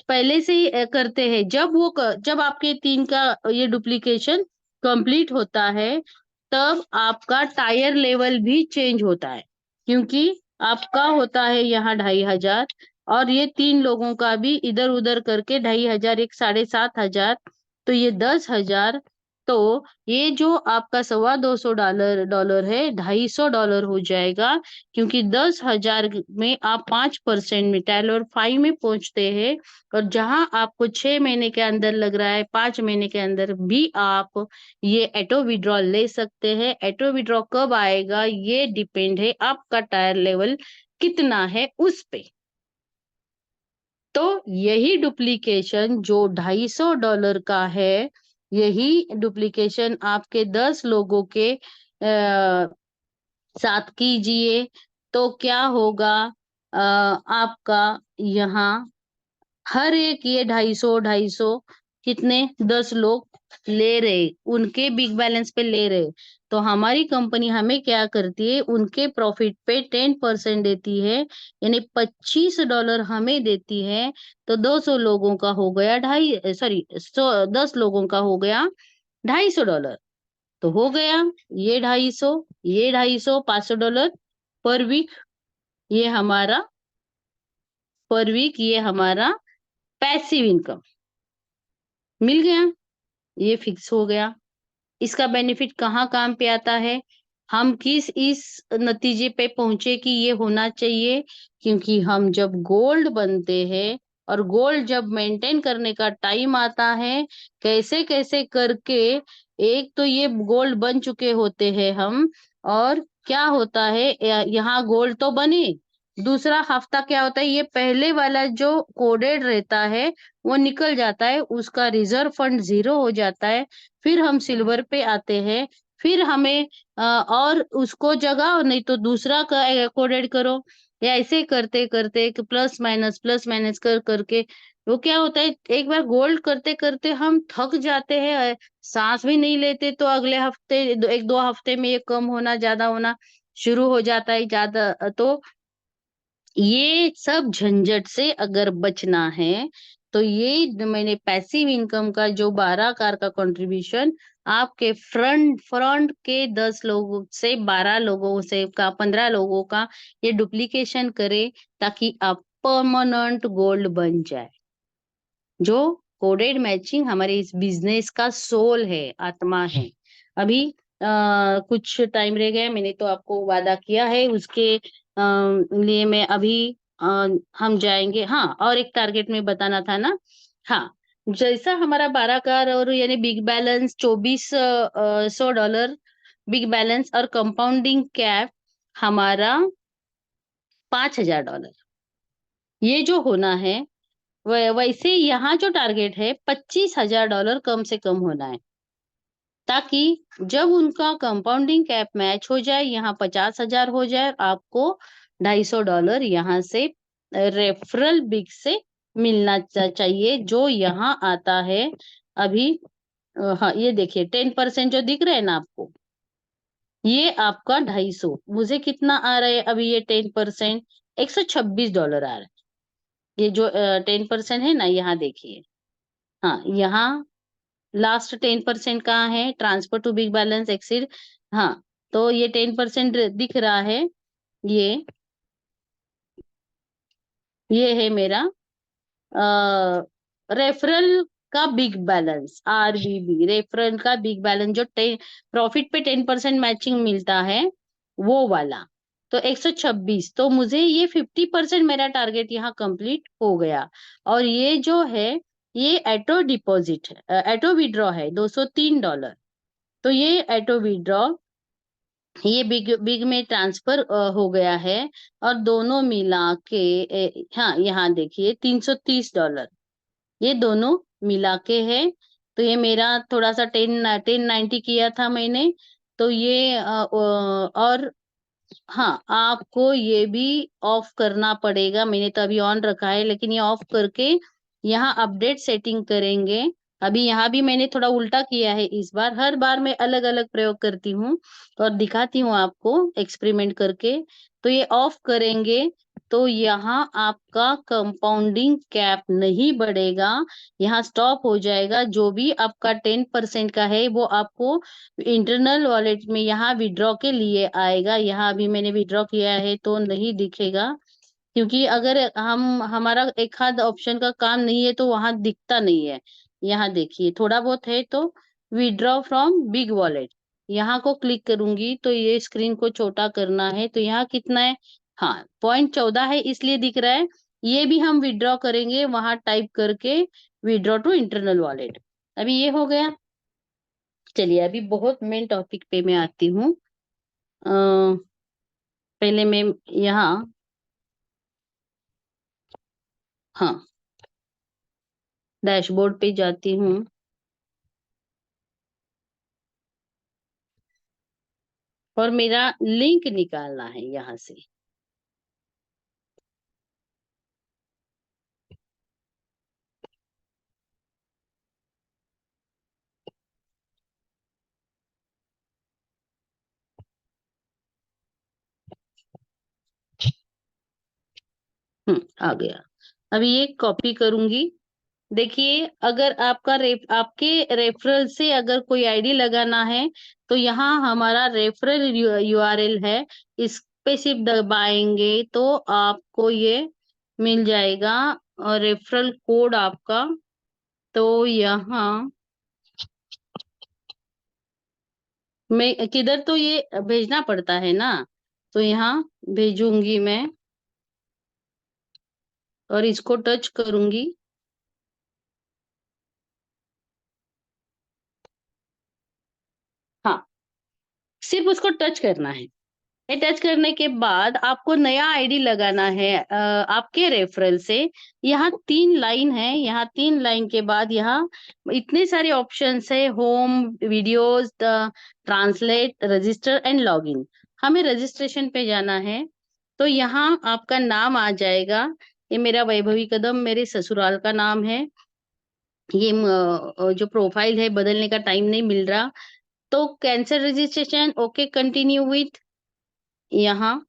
पहले से ही करते हैं, जब आपके 3 का ये डुप्लीकेशन कंप्लीट होता है, तब आपका टायर लेवल भी चेंज होता है। क्योंकि आपका होता है यहाँ 2,500 और ये 3 लोगों का भी इधर उधर करके 2,500, एक 7,500, तो ये 10,000। तो ये जो आपका $225 है, $250 हो जाएगा। क्योंकि 10,000 में आप 5% में टाइलर 5 में पहुंचते हैं। और जहां आपको 6 महीने के अंदर लग रहा है, 5 महीने के अंदर भी आप ये ऑटो विड्रॉल ले सकते हैं। ऑटो विड्रॉ कब आएगा, ये डिपेंड है आपका टायर लेवल कितना है उस पे। तो यही डुप्लीकेशन जो $250 का है, यही डुप्लीकेशन आपके 10 लोगों के साथ कीजिए, तो क्या होगा, आपका यहाँ हर एक ये 250 कितने 10 लोग ले रहे, उनके बिग बैलेंस पे ले रहे। तो हमारी कंपनी हमें क्या करती है, उनके प्रॉफिट पे 10% देती है, यानी $25 हमें देती है। तो 200 लोगों का हो गया 10 लोगों का हो गया $250। तो हो गया ये 250, ये 250, $500 पर वीक। ये हमारा पर वीक, ये हमारा पैसिव इनकम मिल गया, ये फिक्स हो गया। इसका बेनिफिट कहाँ काम पे आता है, हम किस इस नतीजे पे पहुंचे कि ये होना चाहिए, क्योंकि हम जब गोल्ड बनते हैं और गोल जब मेंटेन करने का टाइम आता है, कैसे कैसे करके एक तो ये गोल्ड बन चुके होते हैं हम, और क्या होता है यहाँ गोल्ड तो बने, दूसरा हफ्ता क्या होता है, ये पहले वाला जो कोडेड रहता है वो निकल जाता है, उसका रिजर्व फंड जीरो हो जाता है, फिर हम सिल्वर पे आते हैं, फिर हमें और उसको जगाओ, नहीं तो दूसरा का कोडेड करो, या ऐसे करते करते प्लस माइनस कर करके वो क्या होता है, एक बार गोल्ड करते करते हम थक जाते हैं, सांस भी नहीं लेते, तो अगले हफ्ते एक दो हफ्ते में ये कम होना ज्यादा होना शुरू हो जाता है ज्यादा। तो ये सब झंझट से अगर बचना है, तो ये मैंने पैसिव इनकम का जो 12 कार का कंट्रीब्यूशन आपके फ्रंट फ्रंट के 10 लोगों से 12 लोगों से का 15 लोगों का ये डुप्लीकेशन करे, ताकि आप परमानेंट गोल्ड बन जाए। जो कोडेड मैचिंग हमारे इस बिजनेस का सोल है, आत्मा है। अभी कुछ टाइम रह गया, मैंने तो आपको वादा किया है, उसके लिए मैं अभी अ, हम जाएंगे। हाँ, और एक टारगेट में बताना था ना। हाँ, जैसा हमारा 12 कार और यानी big balance 2400 dollar big balance और कंपाउंडिंग कैप हमारा 5000 डॉलर, ये जो होना है, वैसे यहाँ जो टारगेट है 25,000 डॉलर कम से कम होना है, ताकि जब उनका कंपाउंडिंग कैप मैच हो जाए, यहाँ 50,000 हो जाए, आपको 250 डॉलर यहाँ से रेफरल बिग से मिलना चाहिए, जो यहाँ आता है अभी। हाँ, ये देखिए 10% जो दिख रहा है ना आपको, ये आपका 250, मुझे कितना आ रहा है अभी, ये 10% $126 आ रहा है। ये जो 10% है ना, यहाँ देखिए। हाँ, यहाँ लास्ट 10% कहाँ है, transfer to big balance exceed. हाँ, तो ये 10% दिख रहा है। ये ये है मेरा रेफरल का बिग बैलेंस, RBB रेफरल का बिग बैलेंस, जो प्रॉफिट पे 10% मैचिंग मिलता है, वो वाला। तो 126, तो मुझे ये 50% मेरा टारगेट यहाँ कंप्लीट हो गया। और ये जो है, ये एटो डिपॉजिट है, एटो विड्रॉ है $203। तो ये एटो विड्रॉ, ये बिग बिग में ट्रांसफर हो गया है, और दोनों मिला के हाँ, यहाँ देखिए $330, ये दोनों मिला के है। तो ये मेरा थोड़ा सा 1090 किया था मैंने, तो ये और हाँ, आपको ये भी ऑफ करना पड़ेगा, मैंने तो अभी ऑन रखा है, लेकिन ये ऑफ करके यहाँ अपडेट सेटिंग करेंगे। अभी यहाँ भी मैंने थोड़ा उल्टा किया है इस बार, हर बार मैं अलग अलग प्रयोग करती हूँ और दिखाती हूँ आपको एक्सपेरिमेंट करके। तो ये ऑफ करेंगे, तो यहाँ आपका कंपाउंडिंग कैप नहीं बढ़ेगा, यहाँ स्टॉप हो जाएगा। जो भी आपका 10% का है, वो आपको इंटरनल वॉलेट में यहाँ विड्रॉ के लिए आएगा। यहाँ अभी मैंने विड्रॉ किया है तो नहीं दिखेगा, क्योंकि अगर हम हमारा एक आध ऑप्शन का काम नहीं है तो वहां दिखता नहीं है। यहाँ देखिए थोड़ा बहुत है, तो विड्रॉ फ्रॉम बिग वॉलेट, यहाँ को क्लिक करूंगी तो ये स्क्रीन को छोटा करना है, तो यहाँ कितना है, हाँ 0.14 है, इसलिए दिख रहा है। ये भी हम विड्रॉ करेंगे वहां टाइप करके, विड्रॉ टू इंटरनल वॉलेट। अभी ये हो गया। चलिए, अभी बहुत मेन टॉपिक पे मैं आती हूँ। पहले मैं यहाँ, हाँ, डैशबोर्ड पे जाती हूँ, और मेरा लिंक निकालना है यहाँ से। आ गया। अभी ये कॉपी करूंगी। देखिए, अगर आपका आपके रेफरल से अगर कोई आईडी लगाना है, तो यहाँ हमारा रेफरल यूआरएल है, इस पे सिर्फ दबाएंगे तो आपको ये मिल जाएगा, और रेफरल कोड आपका। तो यहाँ मैं किधर, तो ये भेजना पड़ता है ना, तो यहाँ भेजूंगी मैं। और इसको टच करूंगी। हाँ, सिर्फ उसको टच करना है। ये टच करने के बाद आपको नया आईडी लगाना है आपके रेफरल से। यहाँ 3 लाइन है, यहाँ 3 लाइन के बाद यहाँ इतने सारे ऑप्शंस है, home, videos, translate, register and login. हमें रजिस्ट्रेशन पे जाना है। तो यहाँ आपका नाम आ जाएगा। ये मेरा वैभवी कदम मेरे ससुराल का नाम है। ये जो प्रोफाइल है बदलने का टाइम नहीं मिल रहा। तो cancel registration, okay continue with. यहाँ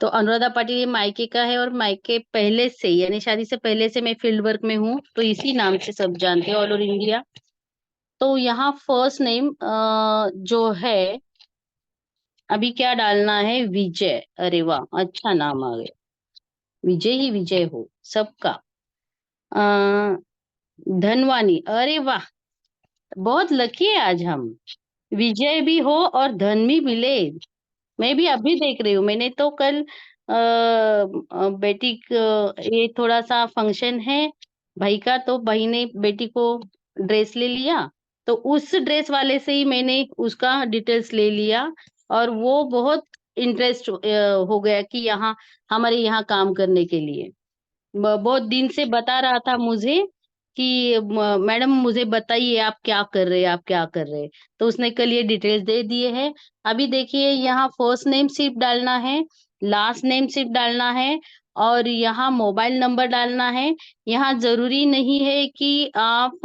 तो अनुराधा पाटिल ये मायके का है, और मायके पहले से यानी शादी से पहले से मैं फील्ड वर्क में हूँ, तो इसी नाम से सब जानते हैं ऑल ओवर इंडिया। तो यहाँ फर्स्ट नेम जो है, अभी क्या डालना है, विजय। अरे वाह, अच्छा नाम आ गया। विजय ही विजय हो सबका। अ, धनवानी, अरे वाह, बहुत लकी है आज हम। विजय भी हो और धन भी मिले। मैं भी अभी देख रही हूँ। मैंने तो कल बेटी ये थोड़ा सा फंक्शन है भाई का, तो भाई ने बेटी को ड्रेस ले लिया। तो उस ड्रेस वाले से ही मैंने उसका डिटेल्स ले लिया, और वो बहुत इंटरेस्ट हो गया कि यहाँ हमारे यहाँ काम करने के लिए। बहुत दिन से बता रहा था मुझे कि मैडम मुझे बताइए आप क्या कर रहे हैं, आप क्या कर रहे हैं। तो उसने कल ये डिटेल्स दे दिए हैं। अभी देखिए, यहाँ फर्स्ट नेम सिर्फ डालना है, लास्ट नेम सिर्फ डालना है, और यहाँ मोबाइल नंबर डालना है। यहाँ जरूरी नहीं है कि आप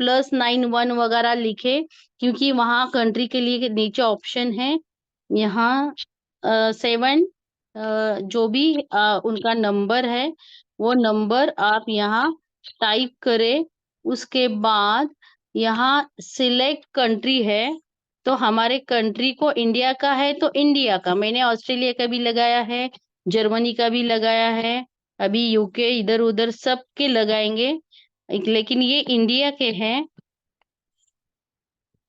+91 वगैरह लिखे, क्योंकि वहाँ कंट्री के लिए नीचे ऑप्शन है। यहाँ 7 जो भी उनका नंबर है, वो नंबर आप यहाँ टाइप करें। उसके बाद यहाँ सिलेक्ट कंट्री है, तो हमारे कंट्री को इंडिया का है तो इंडिया का, मैंने ऑस्ट्रेलिया का भी लगाया है, जर्मनी का भी लगाया है, अभी यूके इधर उधर सबके लगाएंगे, लेकिन ये इंडिया के हैं।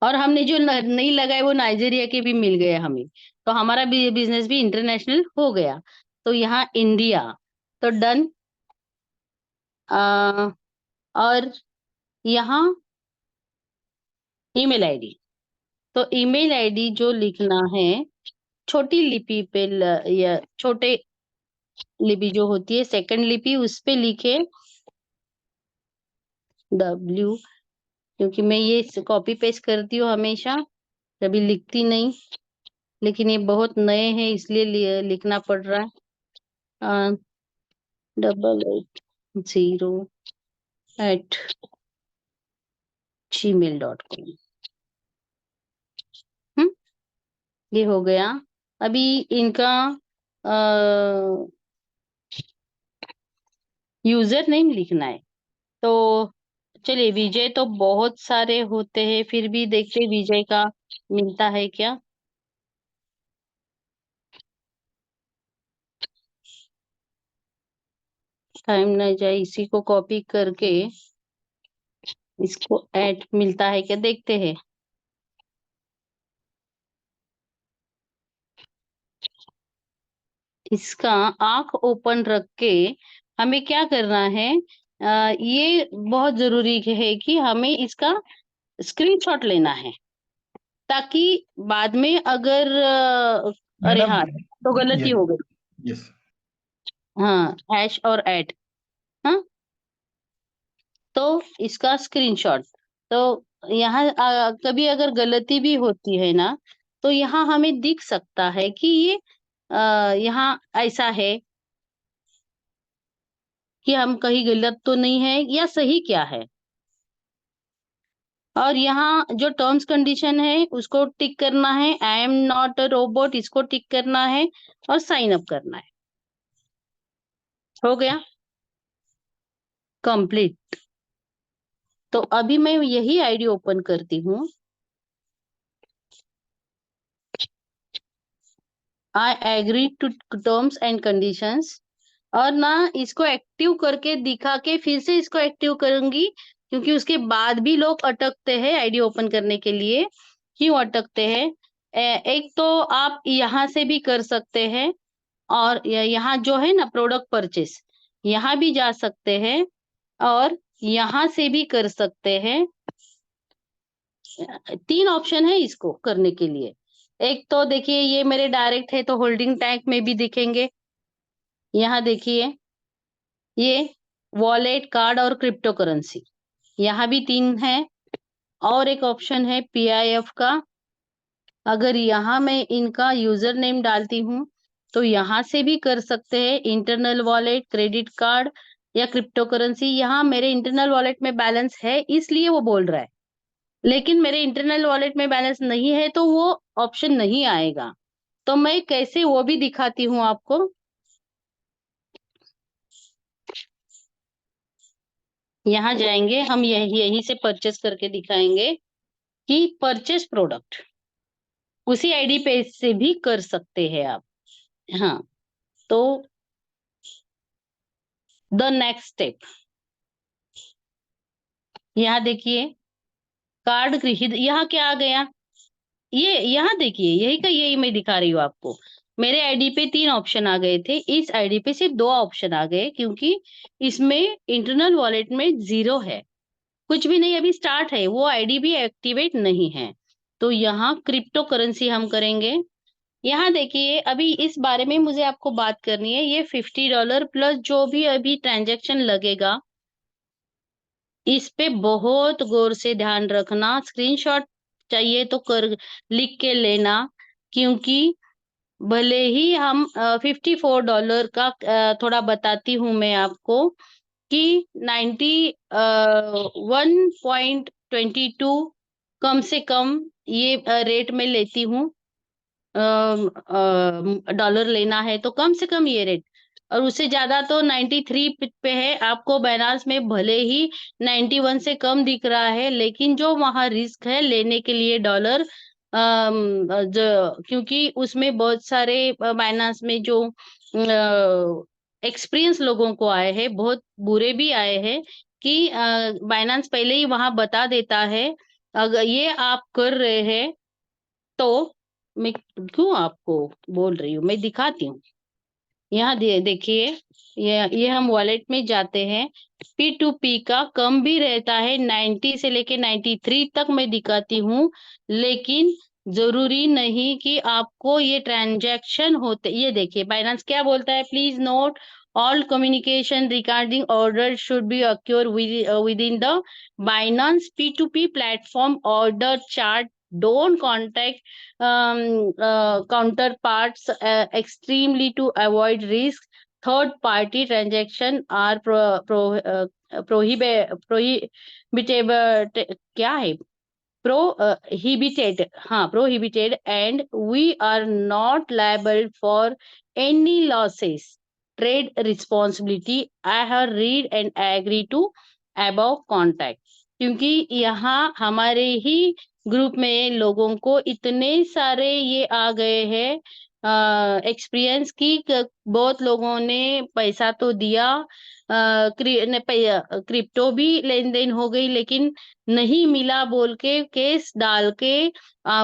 और हमने जो नहीं लगाए वो नाइजीरिया के भी मिल गए हमें। तो हमारा भी बिजनेस भी इंटरनेशनल हो गया। तो यहाँ इंडिया, तो डन। और यहाँ ईमेल आईडी, तो ईमेल आईडी जो लिखना है, छोटी लिपि पे या छोटे लिपि जो होती है सेकंड लिपि, उस पे लिखे W, क्योंकि मैं ये कॉपी पेस्ट करती हूँ हमेशा, कभी लिखती नहीं। लेकिन ये बहुत नए हैं इसलिए लिखना पड़ रहा है। 8880@gmail.com। ये हो गया। अभी इनका यूजर नेम लिखना है। तो चलिए, विजय तो बहुत सारे होते हैं, फिर भी देखते हैं विजय का मिलता है क्या। टाइम ना जाए, इसी को कॉपी करके इसको ऐड मिलता है क्या, देखते हैं। इसका आंख ओपन रख के हमें क्या करना है, ये बहुत जरूरी है कि हमें इसका स्क्रीनशॉट लेना है, ताकि बाद में अगर अरे मैडम, हाँ, तो गलती यस हो गई। यस। हाँ, हैश और ऐड। हाँ, तो इसका स्क्रीनशॉट। तो यहाँ कभी अगर गलती भी होती है ना, तो यहाँ हमें दिख सकता है कि ये यहाँ ऐसा है कि हम कहीं गलत तो नहीं है, या सही क्या है। और यहाँ जो टर्म्स कंडीशन है उसको टिक करना है, I am not a robot इसको टिक करना है, और साइन अप करना है। हो गया कंप्लीट। तो अभी मैं यही आईडी ओपन करती हूँ। I agree to terms and conditions. और ना इसको एक्टिव करके दिखा के फिर से इसको एक्टिव करूंगी, क्योंकि उसके बाद भी लोग अटकते हैं आईडी ओपन करने के लिए। क्यों अटकते हैं? एक तो आप यहाँ से भी कर सकते हैं, और यहाँ जो है ना प्रोडक्ट परचेस, यहाँ भी जा सकते हैं और यहाँ से भी कर सकते हैं। 3 ऑप्शन है इसको करने के लिए। एक तो देखिए ये मेरे डायरेक्ट है तो होल्डिंग टैंक में भी दिखेंगे। यहाँ देखिए ये वॉलेट, कार्ड और क्रिप्टो करेंसी, यहाँ भी 3 है। और एक ऑप्शन है पीआईएफ का। अगर यहाँ मैं इनका यूजर नेम डालती हूँ तो यहाँ से भी कर सकते हैं। इंटरनल वॉलेट, क्रेडिट कार्ड या क्रिप्टो करेंसी। यहाँ मेरे इंटरनल वॉलेट में बैलेंस है इसलिए वो बोल रहा है, लेकिन मेरे इंटरनल वॉलेट में बैलेंस नहीं है तो वो ऑप्शन नहीं आएगा। तो मैं कैसे वो भी दिखाती हूँ आपको। यहाँ जाएंगे हम, यही से परचेस करके दिखाएंगे कि परचेस प्रोडक्ट उसी आईडी पे से भी कर सकते हैं आप। हाँ, तो द नेक्स्ट स्टेप यहाँ देखिए, कार्ड गृहित, यहाँ क्या आ गया, ये यहाँ देखिए, यही का यही मैं दिखा रही हूँ आपको। मेरे आईडी पे 3 ऑप्शन आ गए थे, इस आईडी पे सिर्फ 2 ऑप्शन आ गए क्योंकि इसमें इंटरनल वॉलेट में 0 है, कुछ भी नहीं, अभी स्टार्ट है, वो आईडी भी एक्टिवेट नहीं है। तो यहाँ क्रिप्टो करेंसी हम करेंगे। यहाँ देखिए अभी इस बारे में मुझे आपको बात करनी है। ये $50 प्लस जो भी अभी ट्रांजैक्शन लगेगा, इस पे बहुत गौर से ध्यान रखना। स्क्रीनशॉट चाहिए तो कर लिख के लेना, क्योंकि भले ही हम $54 का थोड़ा बताती हूँ मैं आपको कि 91.22 कम से कम ये रेट में लेती हूँ। डॉलर लेना है तो कम से कम ये रेट, और उससे ज्यादा तो 93 पे है। आपको बाइनांस में भले ही 91 से कम दिख रहा है, लेकिन जो वहां रिस्क है लेने के लिए डॉलर, जो क्योंकि उसमें बहुत सारे बाइनांस में जो एक्सपीरियंस लोगों को आए हैं, बहुत बुरे भी आए हैं कि बाइनांस पहले ही वहां बता देता है अगर ये आप कर रहे हैं तो। मैं क्यों आपको बोल रही हूँ, मैं दिखाती हूँ। यहाँ देखिए, ये हम वॉलेट में जाते हैं। P2P का कम भी रहता है, 90 से लेके 93 तक मैं दिखाती हूँ, लेकिन जरूरी नहीं कि आपको ये ट्रांजैक्शन होते। ये देखिए बाइनेंस क्या बोलता है, please note all communication regarding order should be acquire with in the Binance P2P platform order chart, don't contact counterparts extremely to avoid risk. Third party transaction are prohibitable, क्या है, prohibited, हाँ prohibited, and we are not liable for any losses. Trade responsibility. I have read and agree to above contact. क्योंकि यहाँ हमारे ही group में लोगों को इतने सारे ये आ गए हैं एक्सपीरियंस की, बहुत लोगों ने पैसा तो दिया, क्रिप्टो भी लेन देन हो गई, लेकिन नहीं मिला बोल के केस डाल के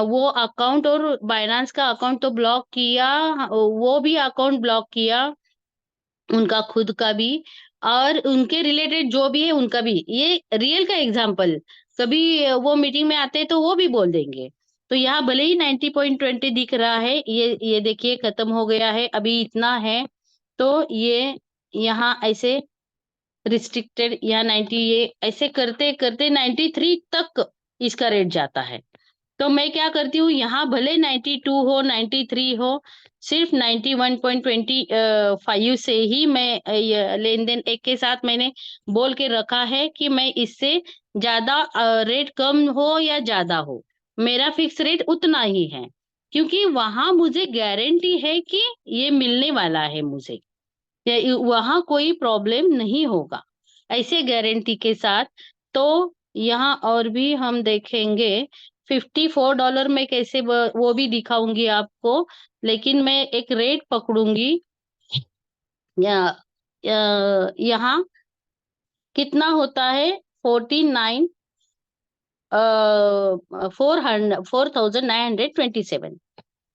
वो अकाउंट और बाइनेंस का अकाउंट तो ब्लॉक किया, वो भी अकाउंट ब्लॉक किया उनका खुद का भी, और उनके रिलेटेड जो भी है उनका भी। ये रियल का एग्जांपल, कभी वो मीटिंग में आते हैं तो वो भी बोल देंगे। तो यहाँ भले ही 90.20 दिख रहा है, ये देखिए खत्म हो गया है, अभी इतना है। तो ये यहाँ ऐसे रिस्ट्रिक्टेड, या 90, ये ऐसे करते करते 93 तक इसका रेट जाता है। तो मैं क्या करती हूँ, यहाँ भले 92 हो 93 हो, सिर्फ 91.25 से ही मैं लेन देन एक के साथ मैंने बोल के रखा है कि मैं इससे ज्यादा रेट कम हो या ज्यादा हो, मेरा फिक्स रेट उतना ही है, क्योंकि वहां मुझे गारंटी है कि ये मिलने वाला है मुझे, वहां कोई प्रॉब्लम नहीं होगा ऐसे गारंटी के साथ। तो यहाँ और भी हम देखेंगे, $54 में कैसे वो भी दिखाऊंगी आपको, लेकिन मैं एक रेट पकड़ूंगी। यहाँ कितना होता है, 49 4,927।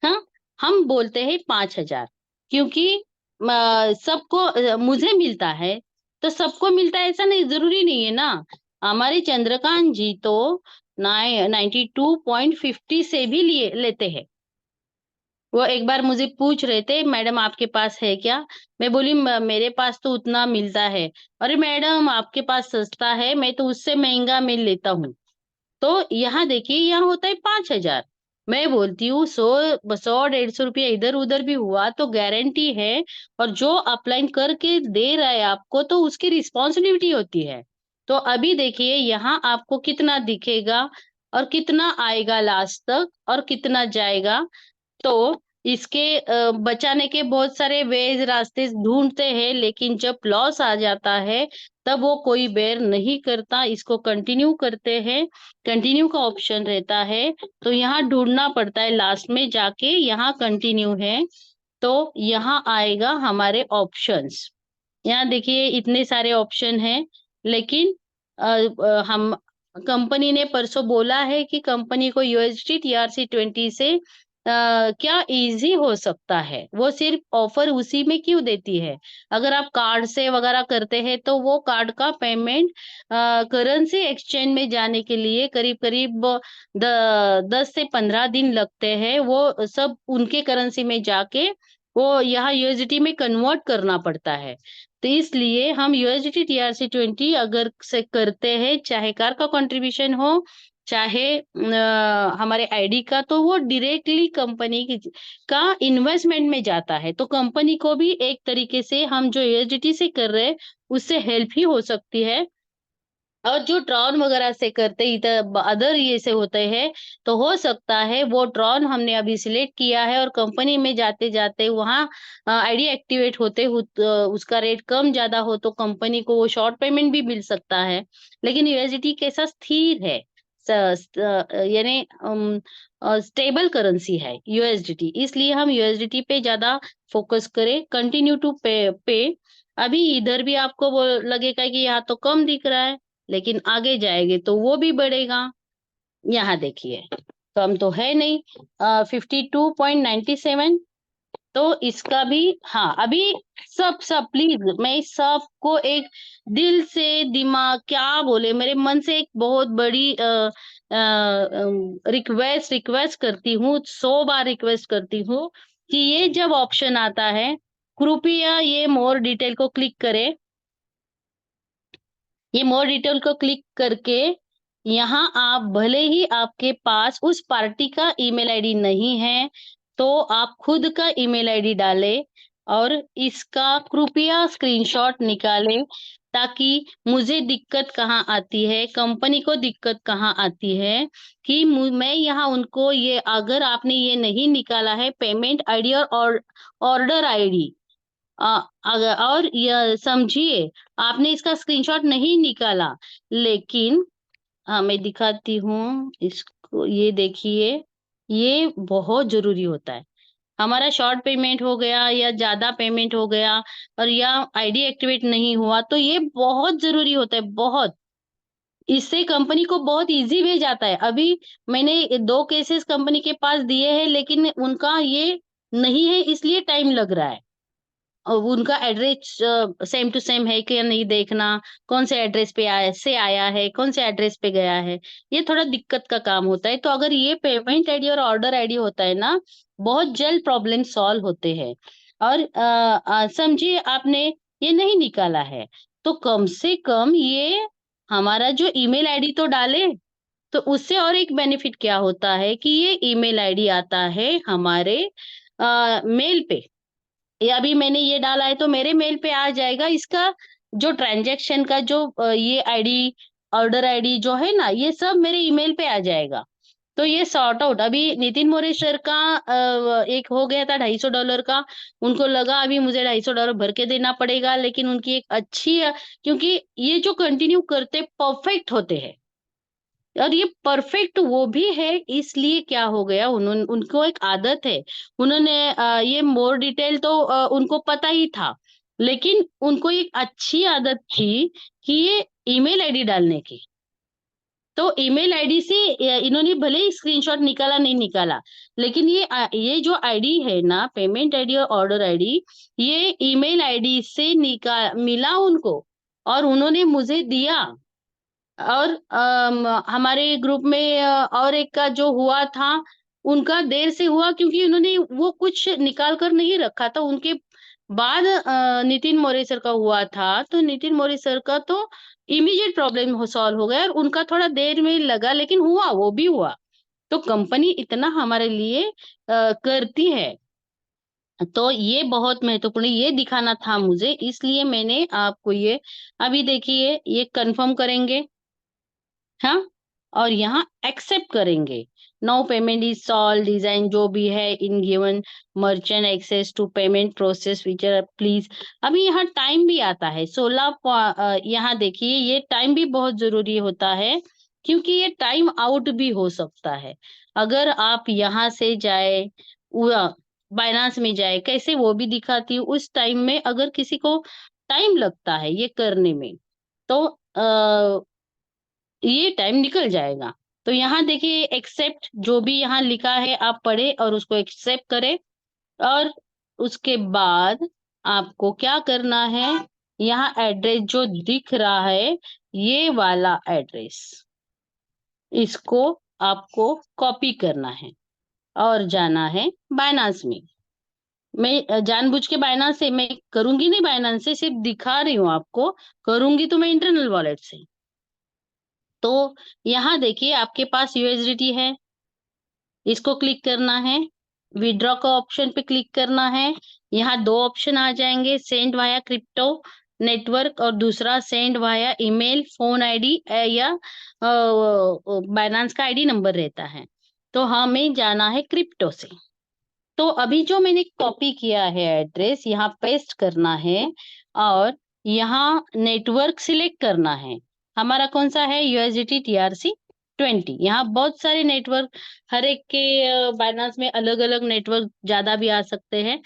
हाँ, हम बोलते हैं 5,000, क्योंकि सबको मुझे मिलता है, तो सबको मिलता है ऐसा नहीं, ज़रूरी नहीं है ना। हमारे चंद्रकांत जी तो 92.50 से भी लिए लेते हैं। वो एक बार मुझे पूछ रहे थे, मैडम आपके पास है क्या? मैं बोली मेरे पास तो उतना मिलता है। अरे मैडम आपके पास सस्ता है, मैं तो उससे महंगा मिल लेता हूँ। तो यहाँ देखिए, यहाँ होता है 5,000। मैं बोलती हूँ 100-150 रुपया इधर उधर भी हुआ तो गारंटी है, और जो अपलाइन करके दे रहा है आपको तो उसकी रिस्पॉन्सिबिलिटी होती है। तो अभी देखिए यहाँ आपको कितना दिखेगा और कितना आएगा लास्ट तक और कितना जाएगा। तो इसके बचाने के बहुत सारे वेज रास्ते ढूँढते हैं, लेकिन जब लॉस आ जाता है, तब वो कोई बेर नहीं करता, इसको कंटिन्यू करते हैं। कंटिन्यू का ऑप्शन रहता है, तो यहाँ ढूँढना पड़ता है लास्ट में जाके, यहाँ कंटिन्यू है, तो यहाँ आएगा हमारे ऑप्शंस। यहाँ देखिए इतने सारे ऑप्शन हैं, लेकिन हम कंपनी ने परसों बोला है कि कंपनी को यूएसडी टीआरसी 20 से क्या इजी हो सकता है, वो सिर्फ ऑफर उसी में क्यों देती है। अगर आप कार्ड से वगैरह करते हैं तो वो कार्ड का पेमेंट करेंसी एक्सचेंज में जाने के लिए करीब करीब 10 से 15 दिन लगते हैं, वो सब उनके करेंसी में जाके वो यहाँ यूएसडी में कन्वर्ट करना पड़ता है। तो इसलिए हम यूएसडीटी टीआरसी 20 अगर से करते हैं, चाहे कार का कंट्रीब्यूशन हो, चाहे हमारे आईडी का, तो वो डायरेक्टली कंपनी की का इन्वेस्टमेंट में जाता है। तो कंपनी को भी एक तरीके से हम जो यूएसडीटी से कर रहे हैं, उससे हेल्प ही हो सकती है। और जो ट्रॉन वगैरह से करते इधर अदर ये से होते हैं, तो हो सकता है वो ट्रॉन हमने अभी सिलेक्ट किया है और कंपनी में जाते जाते वहाँ आईडी एक्टिवेट होते उसका रेट कम ज्यादा हो तो कंपनी को वो शॉर्ट पेमेंट भी मिल सकता है। लेकिन यूएसडीटी कैसा स्थिर है, यानी स्टेबल करेंसी है यूएसडीटी, इसलिए हम यूएसडीटी पे ज्यादा फोकस करें, कंटिन्यू टू पे। अभी इधर भी आपको वो लगेगा कि यहाँ तो कम दिख रहा है, लेकिन आगे जाएंगे तो वो भी बढ़ेगा। यहाँ देखिए कम तो है नहीं, 52.97। तो इसका भी, हाँ अभी सब सब प्लीज मैं इस सबको एक दिल से, दिमाग क्या बोले, मेरे मन से एक बहुत बड़ी रिक्वेस्ट करती हूँ, 100 बार रिक्वेस्ट करती हूँ कि ये जब ऑप्शन आता है, कृपया ये मोर डिटेल को क्लिक करें। ये मोर डिटेल को क्लिक करके यहाँ आप भले ही आपके पास उस पार्टी का ईमेल आईडी नहीं है, तो आप खुद का ईमेल आईडी डालें और इसका कृपया स्क्रीनशॉट निकालें, ताकि मुझे दिक्कत कहाँ आती है, कंपनी को दिक्कत कहाँ आती है कि मैं यहाँ उनको ये, अगर आपने ये नहीं निकाला है पेमेंट आईडी और ऑर्डर आईडी, अगर और यह समझिए आपने इसका स्क्रीनशॉट नहीं निकाला, लेकिन मैं दिखाती हूँ इसको, ये देखिए ये बहुत जरूरी होता है। हमारा शॉर्ट पेमेंट हो गया या ज्यादा पेमेंट हो गया और या आईडी एक्टिवेट नहीं हुआ, तो ये बहुत जरूरी होता है, बहुत। इससे कंपनी को बहुत इजी वे जाता है। अभी मैंने 2 केसेस कंपनी के पास दिए हैं, लेकिन उनका ये नहीं है, इसलिए टाइम लग रहा है। उनका एड्रेस सेम टू सेम है कि नहीं देखना, कौन से एड्रेस पे आया से आया है, कौन से एड्रेस पे गया है, ये थोड़ा दिक्कत का काम होता है। तो अगर ये पेमेंट आईडी और ऑर्डर आईडी होता है ना, बहुत जल्द प्रॉब्लम सॉल्व होते हैं। और समझिए आपने ये नहीं निकाला है, तो कम से कम ये हमारा जो ईमेल आईडी तो डाले। तो उससे और एक बेनिफिट क्या होता है कि ये ईमेल आईडी आता है हमारे मेल पे, या अभी मैंने ये डाला है तो मेरे मेल पे आ जाएगा इसका, जो ट्रांजैक्शन का जो ये आईडी, ऑर्डर आईडी जो है ना, ये सब मेरे ईमेल पे आ जाएगा। तो ये सॉर्ट आउट, अभी नितिन मोरेश्वर का एक हो गया था $250 का। उनको लगा अभी मुझे $250 भर के देना पड़ेगा, लेकिन उनकी एक अच्छी क्योंकि ये जो कंटिन्यू करते परफेक्ट होते हैं, और ये परफेक्ट वो भी है, इसलिए क्या हो गया, उन्होंने उनको एक आदत है, उन्होंने ये मोर डिटेल तो उनको पता ही था, लेकिन उनको एक अच्छी आदत थी कि ये ईमेल आईडी डालने की। तो ईमेल आईडी से इन्होंने भले ही स्क्रीनशॉट निकाला नहीं निकाला, लेकिन ये जो आईडी है ना, पेमेंट आईडी और ऑर्डर आईडी, ये ईमेल आईडी से मिला उनको और उन्होंने मुझे दिया। और हमारे ग्रुप में और एक का जो हुआ था, उनका देर से हुआ क्योंकि उन्होंने वो कुछ निकाल कर नहीं रखा था। उनके बाद नितिन मौर्य सर का हुआ था, तो नितिन मौर्य सर का तो इमीडिएट प्रॉब्लम हो सॉल्व हो गया और उनका थोड़ा देर में लगा, लेकिन हुआ, वो भी हुआ। तो कंपनी इतना हमारे लिए करती है, तो ये बहुत महत्वपूर्ण, ये दिखाना था मुझे, इसलिए मैंने आपको ये अभी देखिए ये कंफर्म करेंगे। हाँ, और यहाँ एक्सेप्ट करेंगे। No payment is solve design जो भी है in given merchant access to payment process feature please. अभी यहाँ टाइम भी आता है 16। यहाँ देखिए ये टाइम भी बहुत जरूरी होता है, क्योंकि ये टाइम आउट भी हो सकता है। अगर आप यहाँ से जाए बाइनांस में जाए, कैसे वो भी दिखाती हूँ। उस टाइम में अगर किसी को टाइम लगता है ये करने में, तो ये टाइम निकल जाएगा। तो यहाँ देखिए एक्सेप्ट जो भी यहाँ लिखा है आप पढ़े और उसको एक्सेप्ट करें। और उसके बाद आपको क्या करना है, यहाँ एड्रेस जो दिख रहा है, ये वाला एड्रेस, इसको आपको कॉपी करना है और जाना है बाइनांस में। मैं जानबूझ के बाइनांस से मैं करूंगी नहीं, बाइनांस से सिर्फ दिखा रही हूँ आपको। करूंगी तो मैं इंटरनल वॉलेट से। तो यहाँ देखिए आपके पास यूएसडीटी है, इसको क्लिक करना है, विड्रॉ का ऑप्शन पे क्लिक करना है। यहाँ दो ऑप्शन आ जाएंगे, सेंड वाया क्रिप्टो नेटवर्क और दूसरा send via email, phone ID या बाइनांस का आईडी नंबर रहता है। तो हमें जाना है क्रिप्टो से। तो अभी जो मैंने कॉपी किया है एड्रेस, यहाँ पेस्ट करना है और यहाँ नेटवर्क सिलेक्ट करना है। हमारा कौन सा है, यूएसडीटी TRC20। यहाँ बहुत सारे नेटवर्क, हर एक के बाइनांस में अलग अलग नेटवर्क ज्यादा भी आ सकते हैं।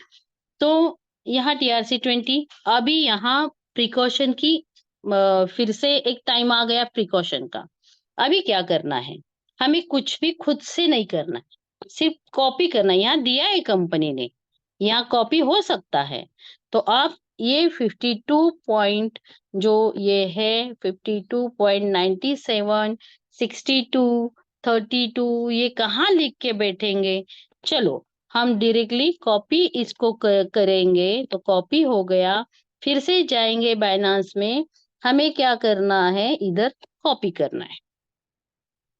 तो यहाँ TRC20। अभी यहाँ प्रिकॉशन की फिर से एक टाइम आ गया प्रिकॉशन का। अभी क्या करना है, हमें कुछ भी खुद से नहीं करना है, सिर्फ कॉपी करना है। यहाँ दिया है कंपनी ने, यहाँ कॉपी हो सकता है। तो आप ये 52 पॉइंट जो ये है 52.97 62 32, ये कहाँ लिख के बैठेंगे। चलो हम डायरेक्टली कॉपी इसको करेंगे। तो कॉपी हो गया, फिर से जाएंगे बाइनांस में। हमें क्या करना है, इधर कॉपी करना है।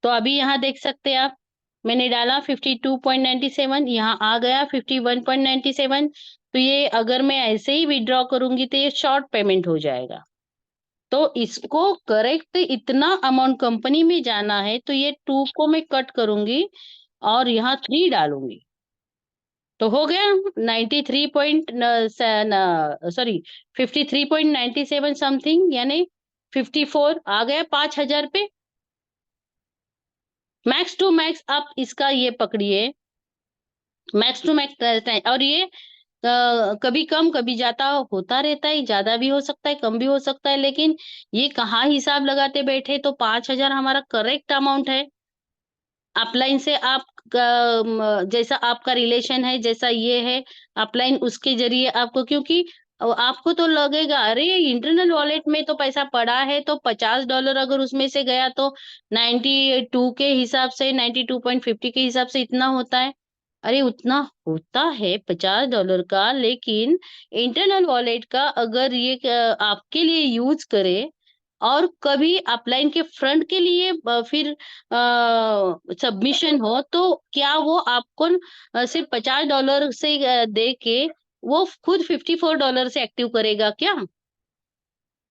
तो अभी यहाँ देख सकते हैं आप, मैंने डाला 52.97, यहाँ आ गया 51.97। तो ये अगर मैं ऐसे ही विड्रॉ करूंगी तो ये शॉर्ट पेमेंट हो जाएगा। तो इसको करेक्ट इतना अमाउंट कंपनी में जाना है, तो ये 2 को मैं कट करूंगी और यहाँ 3 डालूंगी। तो हो गया 93 पॉइंट, सॉरी 53.97 समथिंग, यानी 54 आ गया 5,000 पे। मैक्स टू मैक्स आप इसका ये पकड़िए, मैक्स टू मैक्स। और ये कभी कम कभी ज्यादा होता रहता है, ज्यादा भी हो सकता है कम भी हो सकता है, लेकिन ये कहाँ हिसाब लगाते बैठे। तो 5,000 हमारा करेक्ट अमाउंट है। अपलाइन से आप जैसा आपका रिलेशन है, जैसा ये है अपलाइन, उसके जरिए आपको, क्योंकि आपको तो लगेगा अरे इंटरनल वॉलेट में तो पैसा पड़ा है, तो $50 अगर उसमें से गया तो 92 के हिसाब से, 92.50 के हिसाब से इतना होता है। अरे उतना होता है $50 का, लेकिन इंटरनल वॉलेट का अगर ये आपके लिए यूज करे और कभी अपलाइन के फ्रंट के लिए फिर सबमिशन हो, तो क्या वो आपको सिर्फ $50 से दे के वो खुद $54 से एक्टिव करेगा क्या।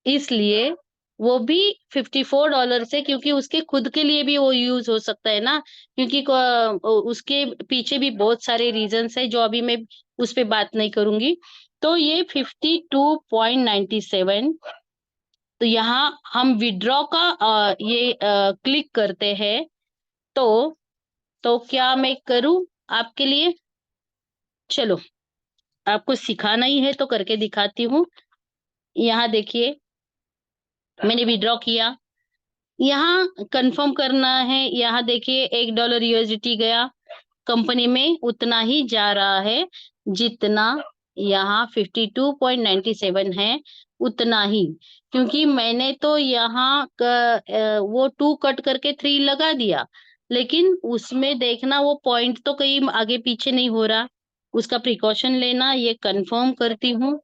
इसलिए वो भी $54 से, क्योंकि उसके खुद के लिए भी वो यूज हो सकता है ना, क्योंकि उसके पीछे भी बहुत सारे रीजंस है जो अभी मैं उस पे बात नहीं करूंगी। तो ये 52.97। तो यहाँ हम विड्रॉ का ये क्लिक करते हैं। तो क्या मैं करूं आपके लिए, चलो आपको सिखाना ही है तो करके दिखाती हूँ। यहाँ देखिए मैंने विड्रॉ किया, यहाँ कंफर्म करना है। यहाँ देखिए $1 यूएसडीटी गया कंपनी में, उतना ही जा रहा है जितना यहाँ 52.97 है, उतना ही। क्योंकि मैंने तो यहाँ वो 2 कट करके 3 लगा दिया, लेकिन उसमें देखना वो पॉइंट तो कहीं आगे पीछे नहीं हो रहा, उसका प्रिकॉशन लेना। ये कंफर्म करती हूँ।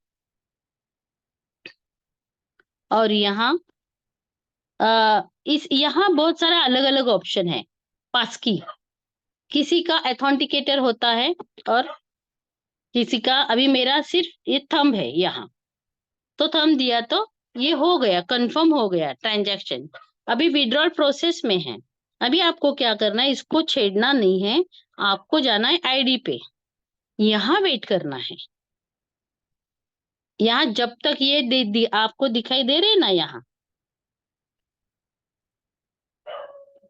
और यहाँ इस यहाँ बहुत सारा अलग अलग ऑप्शन है। पास की किसी का अथेंटिकेटर होता है, और किसी का, अभी मेरा सिर्फ ये थंब है यहाँ, तो थंब दिया तो ये हो गया, कंफर्म हो गया ट्रांजैक्शन। अभी विड्रॉल प्रोसेस में है। अभी आपको क्या करना है, इसको छेड़ना नहीं है, आपको जाना है आईडी पे, यहाँ वेट करना है। यहाँ जब तक ये आपको दिखाई दे रहे ना, यहाँ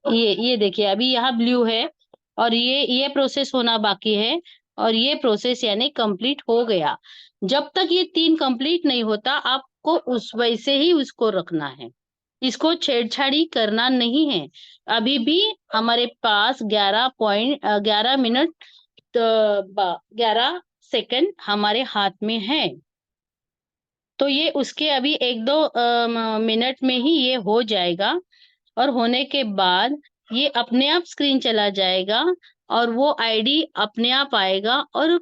ये देखिए, अभी यहाँ ब्लू है, और ये प्रोसेस होना बाकी है, और ये प्रोसेस यानी कंप्लीट हो गया। जब तक ये 3 कंप्लीट नहीं होता, आपको उस वैसे ही उसको रखना है, इसको छेड़छाड़ी करना नहीं है। अभी भी हमारे पास 11 मिनट 11 सेकंड हमारे हाथ में है, तो ये उसके अभी 1-2 मिनट में ही ये हो जाएगा। और होने के बाद ये अपने आप स्क्रीन चला जाएगा, और वो आईडी अपने आप आएगा, और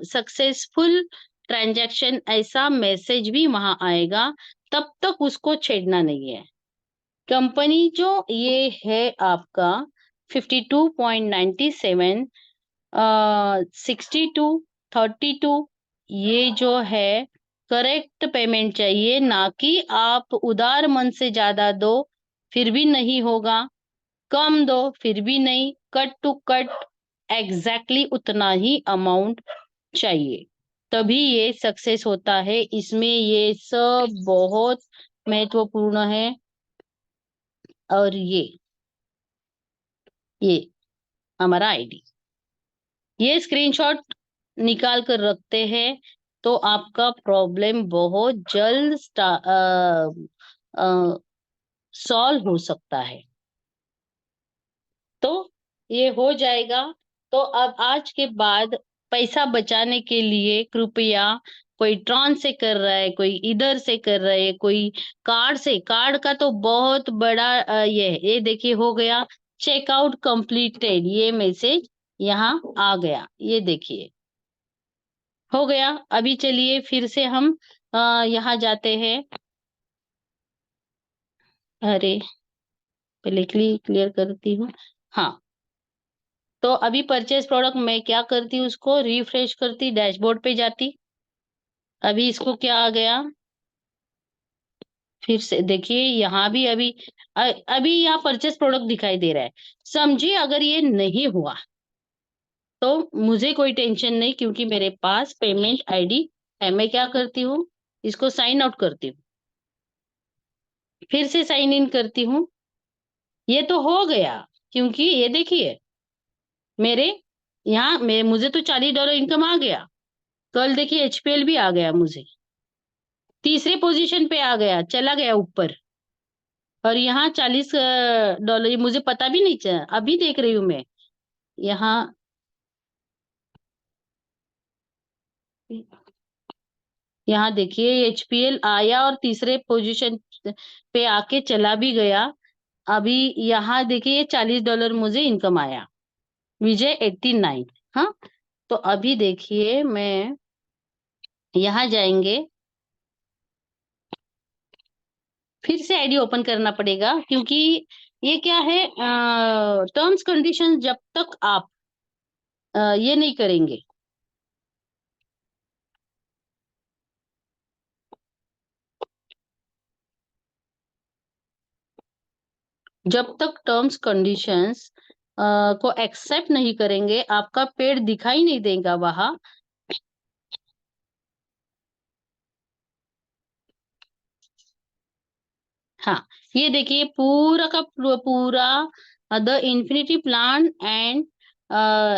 सक्सेसफुल ट्रांजैक्शन ऐसा मैसेज भी वहां आएगा। तब तक उसको छेड़ना नहीं है। कंपनी जो ये है आपका 52.97, 62-32, ये जो है करेक्ट पेमेंट चाहिए, ना कि आप उदार मन से ज्यादा दो फिर भी नहीं होगा, कम दो फिर भी नहीं, कट टू कट एग्जैक्टली उतना ही अमाउंट चाहिए, तभी ये सक्सेस होता है। इसमें ये सब बहुत महत्वपूर्ण है। और ये हमारा आईडी, ये स्क्रीनशॉट निकाल कर रखते हैं, तो आपका प्रॉब्लम बहुत जल्द सॉल्व हो सकता है। तो ये हो जाएगा। तो अब आज के बाद पैसा बचाने के लिए कृपया, कोई ट्रांस से कर रहा है, कोई इधर से कर रहा है, कोई कार्ड से, कार्ड का तो बहुत बड़ा ये देखिए हो गया, चेकआउट कंप्लीटेड, ये मैसेज यहाँ आ गया, ये देखिए हो गया। अभी चलिए फिर से हम यहाँ जाते हैं। अरे पहले क्लियर करती हूँ। हाँ, तो अभी परचेज प्रोडक्ट मैं क्या करती हूँ, उसको रिफ्रेश करती, डैशबोर्ड पे जाती। अभी इसको क्या आ गया, फिर से देखिए यहाँ भी अभी यहाँ परचेज प्रोडक्ट दिखाई दे रहा है। समझिए अगर ये नहीं हुआ तो मुझे कोई टेंशन नहीं, क्योंकि मेरे पास पेमेंट आईडी है। मैं क्या करती हूँ, इसको साइन आउट करती हूँ, फिर से साइन इन करती हूँ। ये तो हो गया, क्योंकि ये देखिए मेरे यहाँ मुझे तो $40 इनकम आ गया। कल देखिए एचपीएल भी आ गया, मुझे तीसरे पोजीशन पे आ गया, चला गया ऊपर। और यहाँ $40 मुझे पता भी नहीं चला, अभी देख रही हूँ मैं यहाँ। यहाँ देखिए एचपीएल आया और तीसरे पोजीशन पे आके चला भी गया। अभी यहाँ देखिए $40 मुझे इनकम आया, विजय 89। हाँ, तो अभी देखिए मैं यहाँ जाएंगे, फिर से आईडी ओपन करना पड़ेगा, क्योंकि ये क्या है, टर्म्स कंडीशन जब तक आप ये नहीं करेंगे, जब तक टर्म्स कंडीशंस को एक्सेप्ट नहीं करेंगे, आपका पेड़ दिखाई नहीं देगा वहां। हाँ, ये देखिए पूरा का पूरा the infinity plan and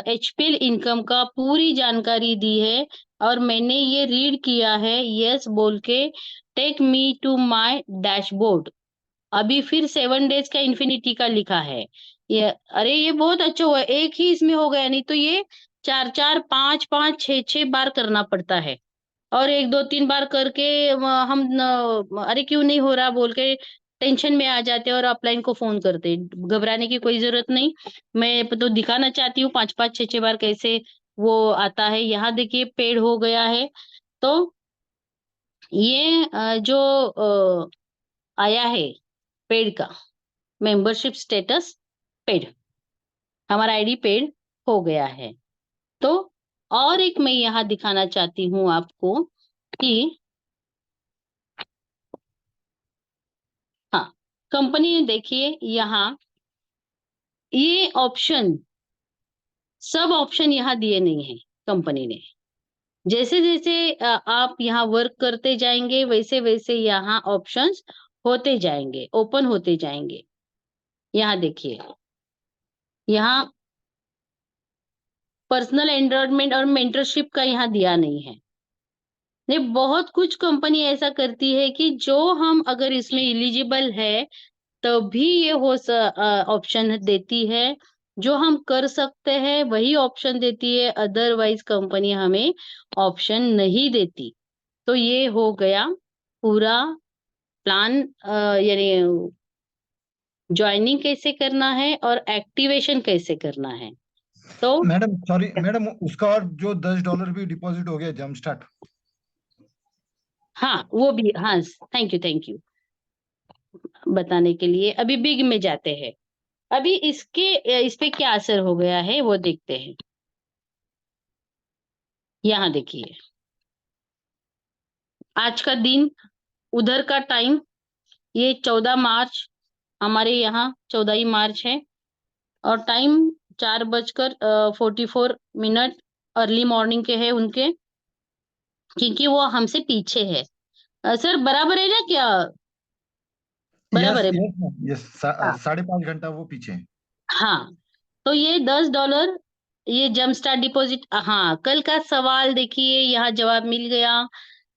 HPL income का पूरी जानकारी दी है, और मैंने ये रीड किया है, यस बोल के, take me to my dashboard. अभी फिर 7 डेज का इन्फिनिटी का लिखा है। ये अरे ये बहुत अच्छा हुआ, एक ही इसमें हो गया, नहीं तो ये 4 4 5 5 6 6 बार करना पड़ता है। और 1 2 3 बार करके हम अरे क्यों नहीं हो रहा बोल के टेंशन में आ जाते हैं और अपलाइन को फोन करते हैं। घबराने की कोई जरूरत नहीं। मैं तो दिखाना चाहती हूँ 5 5 6 6 बार कैसे वो आता है। यहाँ देखिए पेड़ हो गया है। तो ये जो आया है पेड़ का मेंबरशिप स्टेटस पेड, हमारा आईडी पेड हो गया है। तो और एक मैं यहाँ दिखाना चाहती हूँ आपको कि हाँ, कंपनी देखिए यहाँ ये ऑप्शन, सब ऑप्शन यहाँ दिए नहीं है कंपनी ने। जैसे जैसे आप यहाँ वर्क करते जाएंगे वैसे वैसे यहाँ ऑप्शंस होते जाएंगे, ओपन होते जाएंगे। यहाँ देखिए, यहाँ पर्सनल एनरोलमेंट और मेंटरशिप का यहाँ दिया नहीं है। नहीं, बहुत कुछ कंपनी ऐसा करती है कि जो हम अगर इसमें इलिजिबल है तभी ये हो ऑप्शन देती है। जो हम कर सकते हैं वही ऑप्शन देती है, अदरवाइज कंपनी हमें ऑप्शन नहीं देती। तो ये हो गया पूरा प्लान, यानी ज्वाइनिंग कैसे करना है और एक्टिवेशन कैसे करना है। तो मैडम सॉरी मैडम, उसका और जो $10 भी डिपॉजिट हो गया जंप स्टार्ट। हाँ वो भी, हाँ थैंक यू बताने के लिए। अभी बिग में जाते हैं। अभी इस पे क्या असर हो गया है वो देखते हैं। यहाँ देखिए, आज का दिन, उधर का टाइम, ये 14 मार्च, हमारे यहाँ 14 ही मार्च है। और टाइम 4:44 अर्ली मॉर्निंग के है उनके, क्योंकि वो हमसे पीछे है। सर बराबर है ना क्या? यस बराबर है। यस यस, हाँ 5.5 घंटा वो पीछे है। हाँ। तो ये $10, ये जंप स्टार्ट डिपॉजिट। हाँ, कल का सवाल देखिए, यहाँ जवाब मिल गया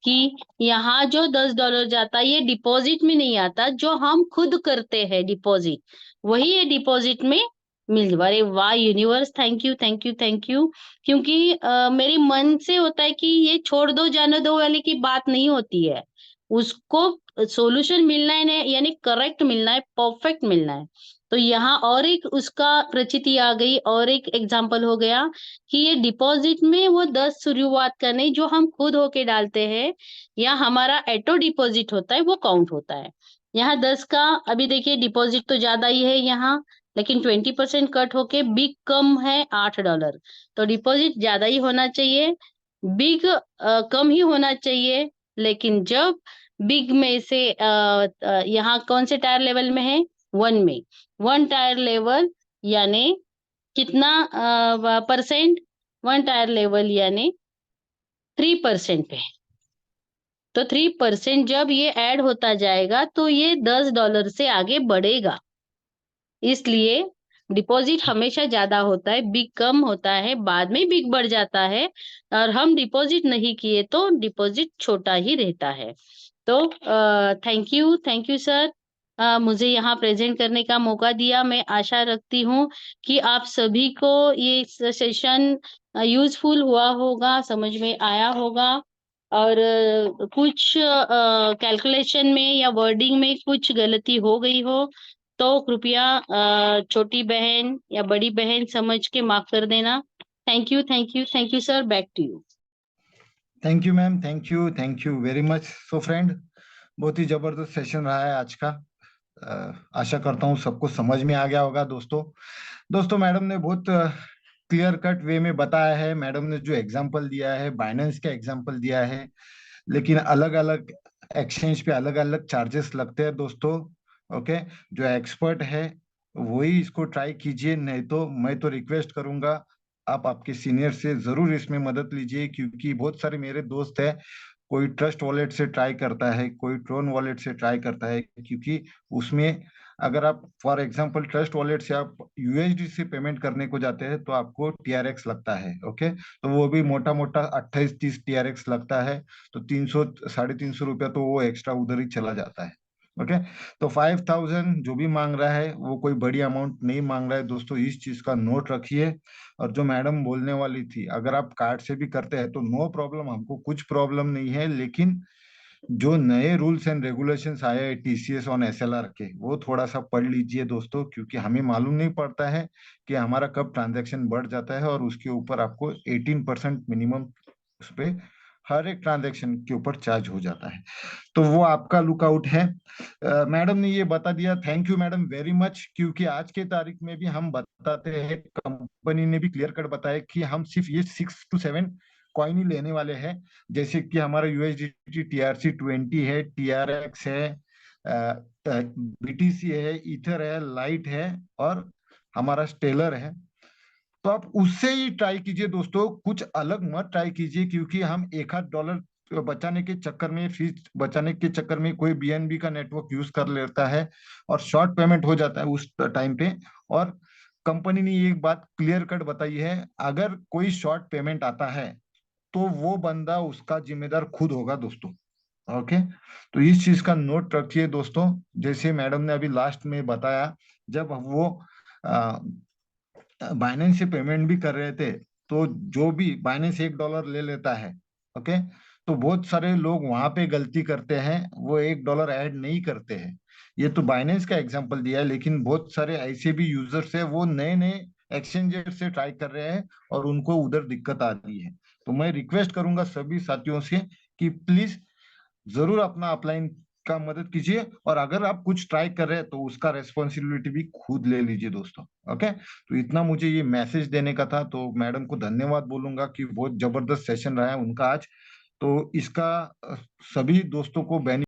कि यहाँ जो $10 जाता है ये डिपॉजिट में नहीं आता, जो हम खुद करते हैं डिपॉजिट वही ये डिपॉजिट में मिल। अरे वाह universe, thank you thank you thank you. क्योंकि मेरे मन से होता है कि ये छोड़ दो जाने दो वाले की बात नहीं होती है, उसको सॉल्यूशन मिलना है ना, यानी करेक्ट मिलना है, परफेक्ट मिलना है। तो यहाँ और एक उसका प्रचिति आ गई, और एक एग्जाम्पल हो गया कि ये डिपॉजिट में वो 10 शुरुआत का नहीं, जो हम खुद होके डालते हैं या हमारा ऑटो डिपॉजिट होता है वो काउंट होता है। यहाँ 10 का, अभी देखिए डिपॉजिट तो ज्यादा ही है यहाँ, लेकिन 20% कट होके बिग कम है $8। तो डिपॉजिट ज्यादा ही होना चाहिए, बिग कम ही होना चाहिए। लेकिन जब बिग में से यहाँ कौन से टायर लेवल में है? वन में। वन टायर लेवल यानी कितना परसेंट? वन टायर लेवल यानी 3% पे। तो 3% जब ये ऐड होता जाएगा तो ये $10 से आगे बढ़ेगा। इसलिए डिपॉजिट हमेशा ज्यादा होता है, बिग कम होता है, बाद में बिग बढ़ जाता है। और हम डिपॉजिट नहीं किए तो डिपॉजिट छोटा ही रहता है। तो थैंक यू सर, मुझे यहाँ प्रेजेंट करने का मौका दिया। मैं आशा रखती हूँ कि आप सभी को ये सेशन यूजफुल हुआ होगा, समझ में आया होगा। और कुछ कैलकुलेशन में या वर्डिंग में कुछ गलती हो गई हो तो कृपया छोटी बहन या बड़ी बहन समझ के माफ कर देना। Thank you thank you thank you sir, back to you. Thank you ma'am, thank you very much. So friend, बहुत ही जबरदस्त सेशन रहा है आज का। आशा करता हूँ सबको समझ में आ गया होगा दोस्तों। दोस्तों मैडम ने बहुत क्लियर कट वे में बताया है। मैडम ने जो एग्जांपल दिया है, बाइनेंस का एग्जांपल दिया है, लेकिन अलग अलग एक्सचेंज पे अलग अलग चार्जेस लगते हैं दोस्तों। ओके, जो एक्सपर्ट है वही इसको ट्राई कीजिए, नहीं तो मैं तो रिक्वेस्ट करूंगा आप आपके सीनियर से जरूर इसमें मदद लीजिए, क्योंकि बहुत सारे मेरे दोस्त हैं, कोई ट्रस्ट वॉलेट से ट्राई करता है, कोई ट्रोन वॉलेट से ट्राई करता है, क्योंकि उसमें अगर आप फॉर एग्जांपल ट्रस्ट वॉलेट से आप यूएसडी से पेमेंट करने को जाते हैं तो आपको टीआरएक्स लगता है। ओके, तो वो भी मोटा मोटा 28-30 टीआरएक्स लगता है। तो 300 350 रुपया तो वो एक्स्ट्रा उधर ही चला जाता है। ओके। तो 5,000 जो भी मांग रहा है वो कोई बड़ी अमाउंट नहीं मांग रहा है दोस्तों, इस चीज का नोट रखिए। और जो मैडम बोलने वाली थी, अगर आप कार्ड से भी करते हैं तो नो प्रॉब्लम, हमको कुछ प्रॉब्लम नहीं है, लेकिन जो नए रूल्स एंड रेगुलेशंस आए हैं टीसीएस ऑन एसएलआर के, वो थोड़ा सा पढ़ लीजिए दोस्तों, क्योंकि हमें मालूम नहीं पड़ता है कि हमारा कब ट्रांजैक्शन बढ़ जाता है, और उसके ऊपर आपको 18% मिनिमम उस पे हर एक ट्रांजैक्शन के ऊपर चार्ज हो जाता है। तो वो आपका लुकआउट है। मैडम ने ये बता दिया, thank you madam very much, क्योंकि आज के तारीख में भी हम बताते हैं, कंपनी ने भी क्लियर कट बताया कि हम सिर्फ ये 6 to 7 कॉइन ही लेने वाले हैं। जैसे कि हमारा यूएसडीटी TRC20 है, TRX है, बीटीसी है, ईथर है, लाइट है, और हमारा स्टेलर है। तो आप उससे ही ट्राई कीजिए दोस्तों, कुछ अलग मत ट्राई कीजिए, क्योंकि हम एक आध डॉलर बचाने के चक्कर में, फीस बचाने के चक्कर में कोई बीएनबी का नेटवर्क यूज कर लेता है और शॉर्ट पेमेंट हो जाता है उस टाइम पे। और कंपनी ने एक बात क्लियर कट बताई है, अगर कोई शॉर्ट पेमेंट आता है तो वो बंदा उसका जिम्मेदार खुद होगा दोस्तों। ओके। तो इस चीज का नोट रखिए दोस्तों। जैसे मैडम ने अभी लास्ट में बताया, जब वो बाइनेंस से पेमेंट भी कर रहे थे, तो जो भी बाइनेंस $1 ले लेता है, ओके, तो बहुत सारे लोग वहां पे गलती करते हैं, वो $1 ऐड नहीं करते हैं। ये तो बाइनेंस का एग्जांपल दिया है, लेकिन बहुत सारे ऐसे भी यूजर्स है, वो नए नए एक्सचेंजर से ट्राई कर रहे हैं और उनको उधर दिक्कत आ रही है। तो मैं रिक्वेस्ट करूंगा सभी साथियों से कि प्लीज जरूर अपना अपलाइन का मदद कीजिए, और अगर आप कुछ ट्राई कर रहे हैं तो उसका रेस्पॉन्सिबिलिटी भी खुद ले लीजिए दोस्तों। ओके। तो इतना मुझे ये मैसेज देने का था, तो मैडम को धन्यवाद बोलूंगा कि बहुत जबरदस्त सेशन रहा है उनका आज। तो इसका सभी दोस्तों को बेनिफिट